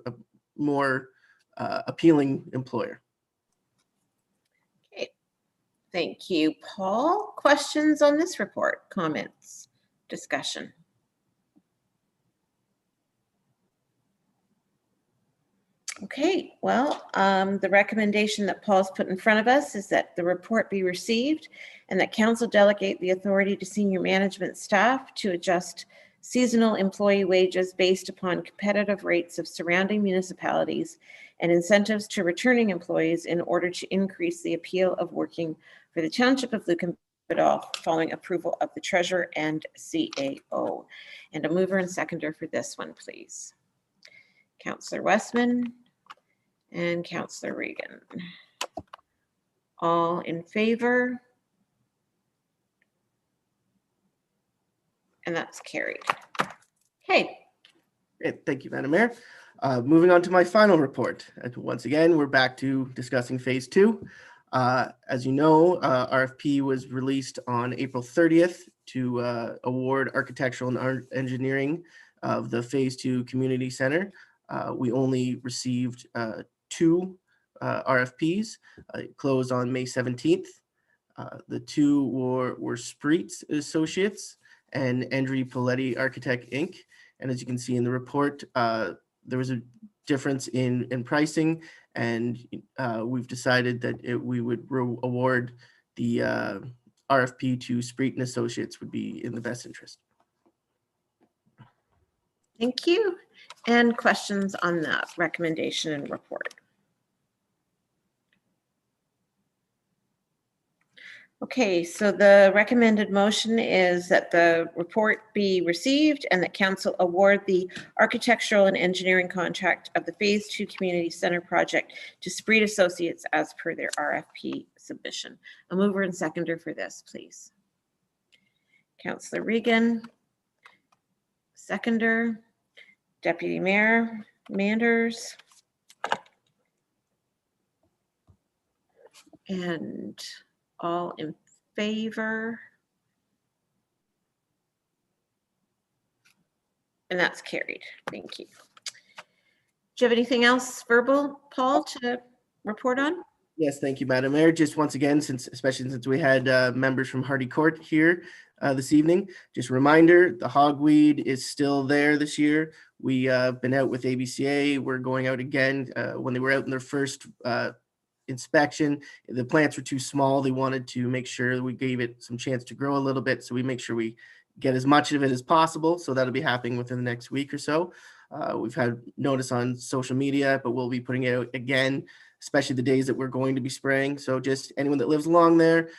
more appealing employer. Okay. Thank you, Paul. Questions on this report, comments, discussion? Okay, well, the recommendation that Paul's put in front of us is that the report be received and that council delegate the authority to senior management staff to adjust seasonal employee wages based upon competitive rates of surrounding municipalities and incentives to returning employees in order to increase the appeal of working for the Township of Lucan Biddulph following approval of the treasurer and CAO. And a mover and seconder for this one, please. Councillor Westman and Councillor Regan. All in favor? And that's carried. Okay. Great. Thank you, Madam Mayor. Moving on to my final report. Once again, we're back to discussing phase 2. As you know, RFP was released on April 30th to award architectural and engineering of the phase 2 community center. We only received 2 RFPs. It closed on May 17th. The 2 were Spreets Associates and Andrew Poletti Architect Inc. And as you can see in the report, there was a difference in pricing, and we've decided that we would award the RFP to Spreet and Associates would be in the best interest. Thank you. And questions on that recommendation and report? Okay, so the recommended motion is that the report be received and that council award the architectural and engineering contract of the Phase 2 Community Center project to Spreet Associates as per their RFP submission. A mover and seconder for this, please. Councillor Regan, seconder. Deputy Mayor Manders. And all in favor? And that's carried. Thank you. Do you have anything else verbal, Paul, to report on? Yes, thank you, Madam Mayor. Just once again, especially since we had members from Hardy Court here this evening, just a reminder, the hogweed is still there this year. We been out with ABCA. We're going out again. When they were out in their first inspection, the plants were too small. They wanted to make sure that we gave it some chance to grow a little bit. So we make sure we get as much of it as possible. So that'll be happening within the next week or so. We've had notice on social media, but we'll be putting it out again, especially the days that we're going to be spraying. So just anyone that lives along there,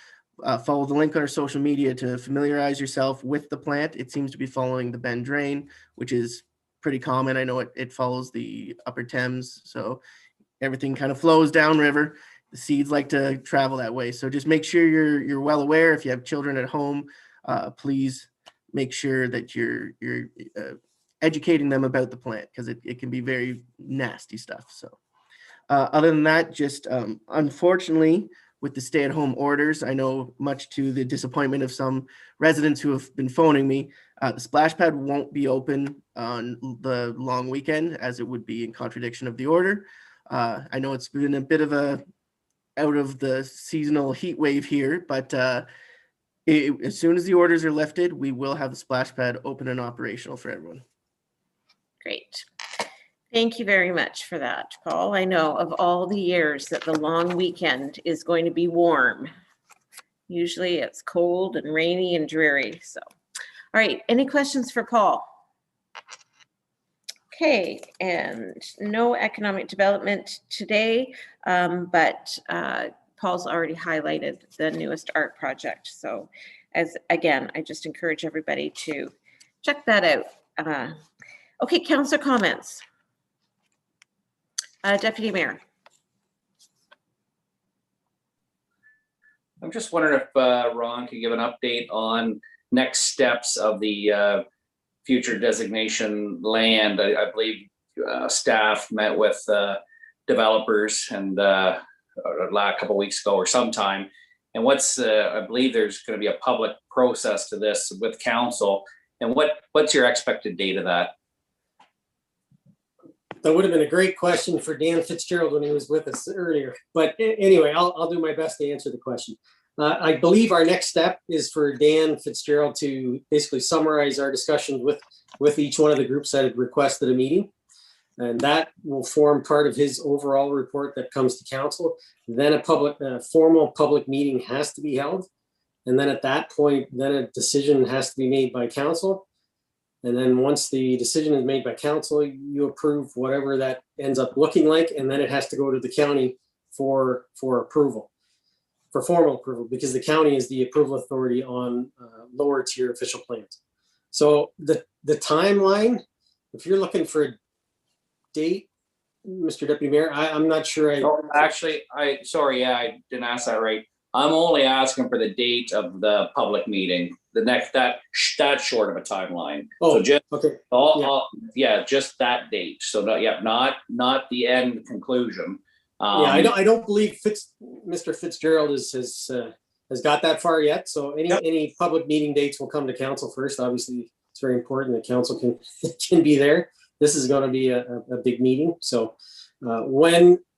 follow the link on our social media to familiarize yourself with the plant. It seems to be following the Bend Drain, which is pretty common. I know it follows the Upper Thames, so everything kind of flows downriver. The seeds like to travel that way. So just make sure you're well aware. If you have children at home, please make sure that you're educating them about the plant, because it can be very nasty stuff. So other than that, just unfortunately, with the stay-at-home orders, I know much to the disappointment of some residents who have been phoning me, the splash pad won't be open on the long weekend, as it would be in contradiction of the order. I know it's been a bit of a out of the seasonal heat wave here, but as soon as the orders are lifted, we will have the splash pad open and operational for everyone. Great. Thank you very much for that, Paul. I know of all the years that the long weekend is going to be warm. Usually it's cold and rainy and dreary. So, all right, any questions for Paul? Okay, and no economic development today, but Paul's already highlighted the newest art project. So again, I just encourage everybody to check that out. Okay, councillor comments. Deputy Mayor. I'm just wondering if Ron could give an update on next steps of the future designation land. I believe staff met with developers and a couple of weeks ago or sometime. And I believe there's going to be a public process to this with council. And what's your expected date of that? That would have been a great question for Dan Fitzgerald when he was with us earlier. But anyway, I'll do my best to answer the question. I believe our next step is for Dan Fitzgerald to basically summarize our discussions with each one of the groups that had requested a meeting. And that will form part of his overall report that comes to council. Then a formal public meeting has to be held. And then at that point, then a decision has to be made by council. And then once the decision is made by council, you approve whatever that ends up looking like. And then it has to go to the county for approval, for formal approval, because the county is the approval authority on lower tier official plans. So the timeline, if you're looking for a date, Mr. Deputy Mayor, I'm not sure. Actually, sorry, yeah, I didn't ask that right. I'm only asking for the date of the public meeting. The next that's short of a timeline. Oh, so just okay. Just that date. So not the end conclusion. I don't believe Mr. Fitzgerald has got that far yet. So any public meeting dates will come to council first. Obviously, it's very important that council can be there. This is going to be a big meeting. So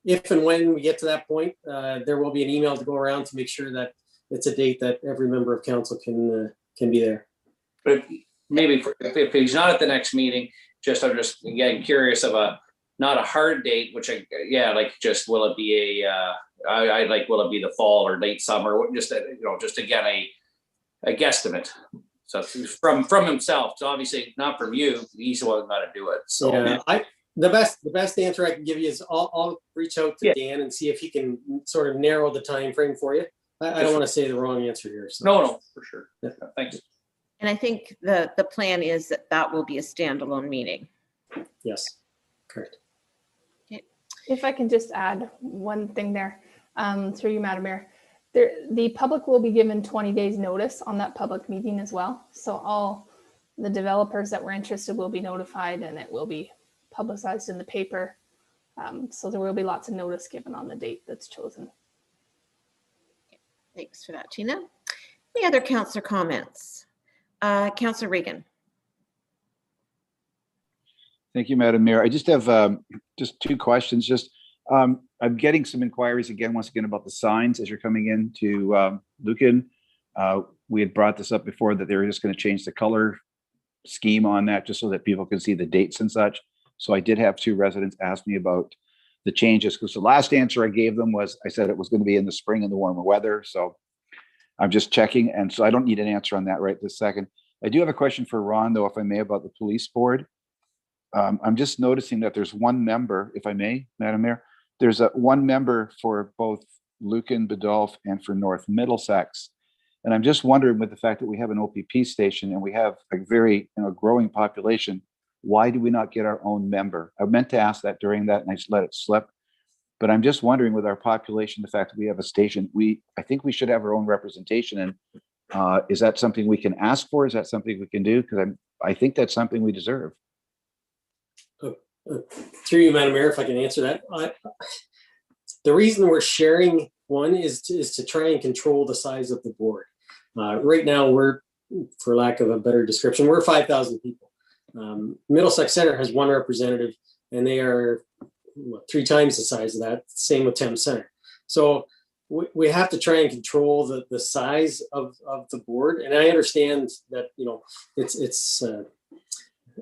if and when we get to that point, there will be an email to go around to make sure that it's a date that every member of council can be there. But maybe if he's not at the next meeting, I'm just again curious of not a hard date, which will it be will it be the fall or late summer? Just again a guesstimate. So from himself, so obviously not from you. He's the one got to do it. So yeah, the best answer I can give you is I'll reach out to Dan and see if he can sort of narrow the time frame for you. I don't want to say the wrong answer here. So. No, for sure. Yeah. Thanks. And I think the plan is that will be a standalone meeting. Yes, correct. Okay. If I can just add one thing there, through you, Madam Mayor. The public will be given 20 days notice on that public meeting as well. So all the developers that were interested will be notified and it will be publicized in the paper. So there will be lots of notice given on the date that's chosen. Thanks for that, Tina. Any other councillor comments? Councillor Regan. Thank you, Madam Mayor. I just have just two questions. I'm getting some inquiries once again about the signs as you're coming into Lucan. We had brought this up before that they were just going to change the color scheme on that just so that people can see the dates and such. So I did have two residents ask me about the changes because the last answer I gave them was I said it was going to be in the spring and the warmer weather. So I'm just checking. And so I don't need an answer on that right this second. I do have a question for Ron, though, if I may, about the police board. I'm just noticing that there's one member, if I may, Madam Mayor, there's one member for both Lucan Biddulph and for North Middlesex. And I'm just wondering, with the fact that we have an OPP station and we have a very growing population, why do we not get our own member? I meant to ask that during that and I just let it slip. But I'm just wondering, with our population, the fact that we have a station, I think we should have our own representation. And is that something we can ask for? Is that something we can do? Because I think that's something we deserve. Through you, Madam Mayor, if I can answer that. The reason we're sharing one is to try and control the size of the board. Right now, we're, for lack of a better description, we're 5,000 people. Middlesex Center has one representative, and they are 3 times the size of that. Same with Thames Center. So we have to try and control the size of the board. And I understand that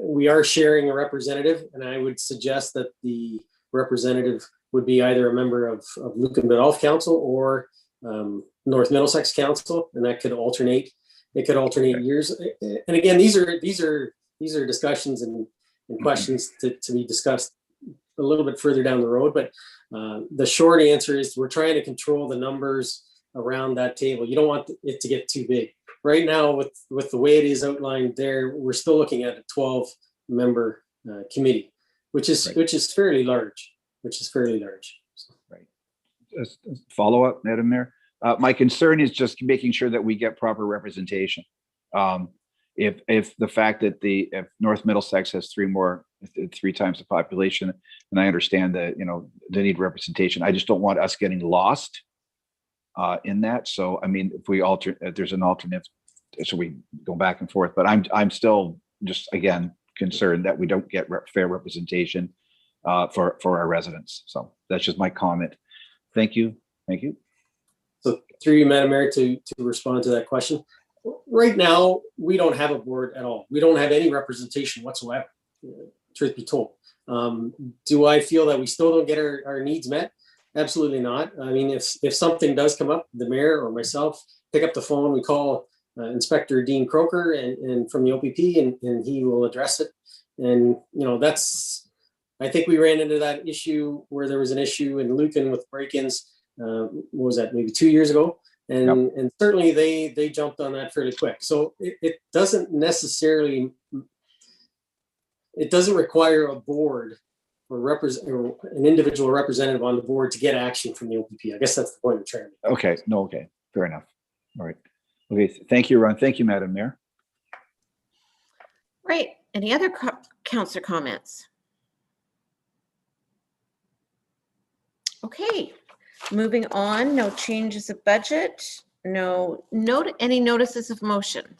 we are sharing a representative, and I would suggest that the representative would be either a member of Lucan Biddulph Council or North Middlesex Council, and that could alternate. It could alternate years. And again, these are discussions, and and questions to be discussed a little bit further down the road. But the short answer is we're trying to control the numbers around that table. You don't want it to get too big. Right now, with the way it is outlined there, we're still looking at a 12-member committee, which is fairly large. So. Right. Just follow up, Madam Mayor. My concern is just making sure that we get proper representation. If the fact that if North Middlesex has three times the population, and I understand that they need representation, I just don't want us getting lost in that. So I mean, if there's an alternate, so we go back and forth. But I'm still just again concerned that we don't get fair representation for our residents. So that's just my comment. Thank you. So through you, Madam Mayor, to respond to that question. Right now, we don't have a board at all. We don't have any representation whatsoever, truth be told. Do I feel that we still don't get our needs met? Absolutely not. I mean, if something does come up, the mayor or myself pick up the phone, we call Inspector Dean Croker and from the OPP, and he will address it. And, I think we ran into that issue where there was an issue in Lucan with break-ins. What was that, maybe 2 years ago? And certainly they jumped on that fairly quick. So it doesn't necessarily, it doesn't require a board or an individual representative on the board to get action from the OPP. I guess that's the point of trying. Okay, fair enough. All right. Okay, thank you, Ron. Thank you, Madam Mayor. Right. Any other councillor comments? Okay. Moving on, no changes of budget, any notices of motion.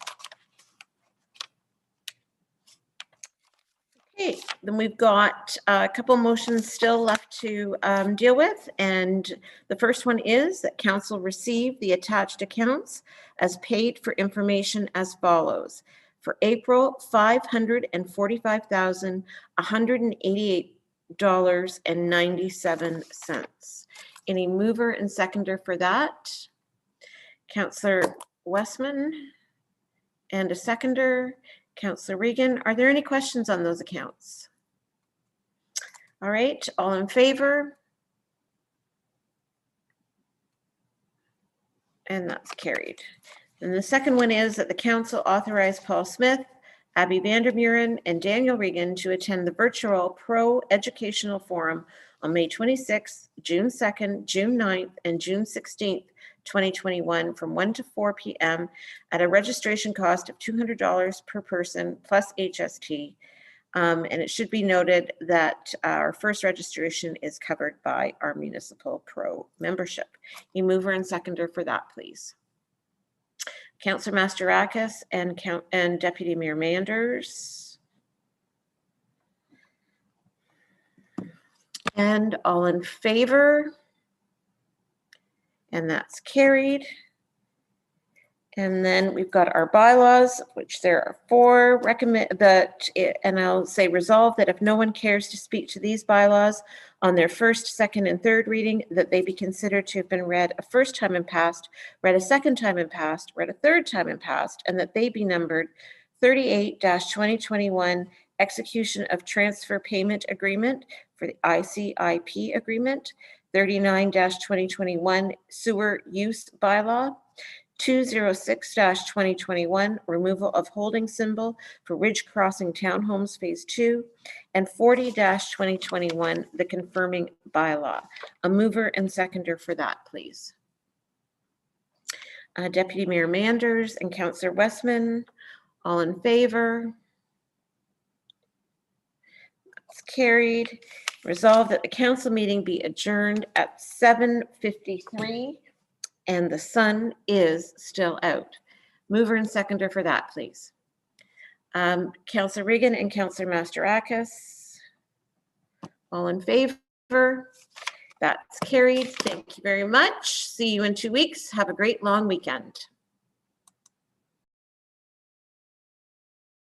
Okay, then we've got a couple motions still left to deal with, and the first one is that council receive the attached accounts as paid for information as follows. For April, $545,188.97. Any mover and seconder for that? Councillor Westman and a seconder, Councillor Regan. Are there any questions on those accounts? All right, all in favor? And that's carried. And the second one is that the council authorized Paul Smith, Abby Vandermuren, and Daniel Regan to attend the virtual Pro Educational Forum on May 26th, June 2nd, June 9th, and June 16th, 2021 from 1 to 4 p.m. at a registration cost of $200 per person plus HST. And it should be noted that our first registration is covered by our Municipal Pro membership. You mover and seconder for that, please. Councillor Mastarakis and Deputy Mayor Manders. And all in favor? And that's carried. And then we've got our bylaws, which there are 4. And I'll say resolve that if no one cares to speak to these bylaws on their first, second, and third reading, that they be considered to have been read a first time and passed, read a second time and passed, read a third time and passed, and that they be numbered 38-2021 execution of transfer payment agreement for the ICIP agreement, 39-2021 sewer use bylaw, 206-2021 removal of holding symbol for Ridge Crossing Townhomes Phase 2, and 40-2021 the confirming bylaw. A mover and seconder for that, please. Deputy Mayor Manders and Councillor Westman, all in favor? That's carried. Resolve that the council meeting be adjourned at 7:53 and the sun is still out. Mover and seconder for that, please. Councillor Regan and Councillor Mastarakis, all in favor? That's carried. Thank you very much. See you in 2 weeks. Have a great long weekend.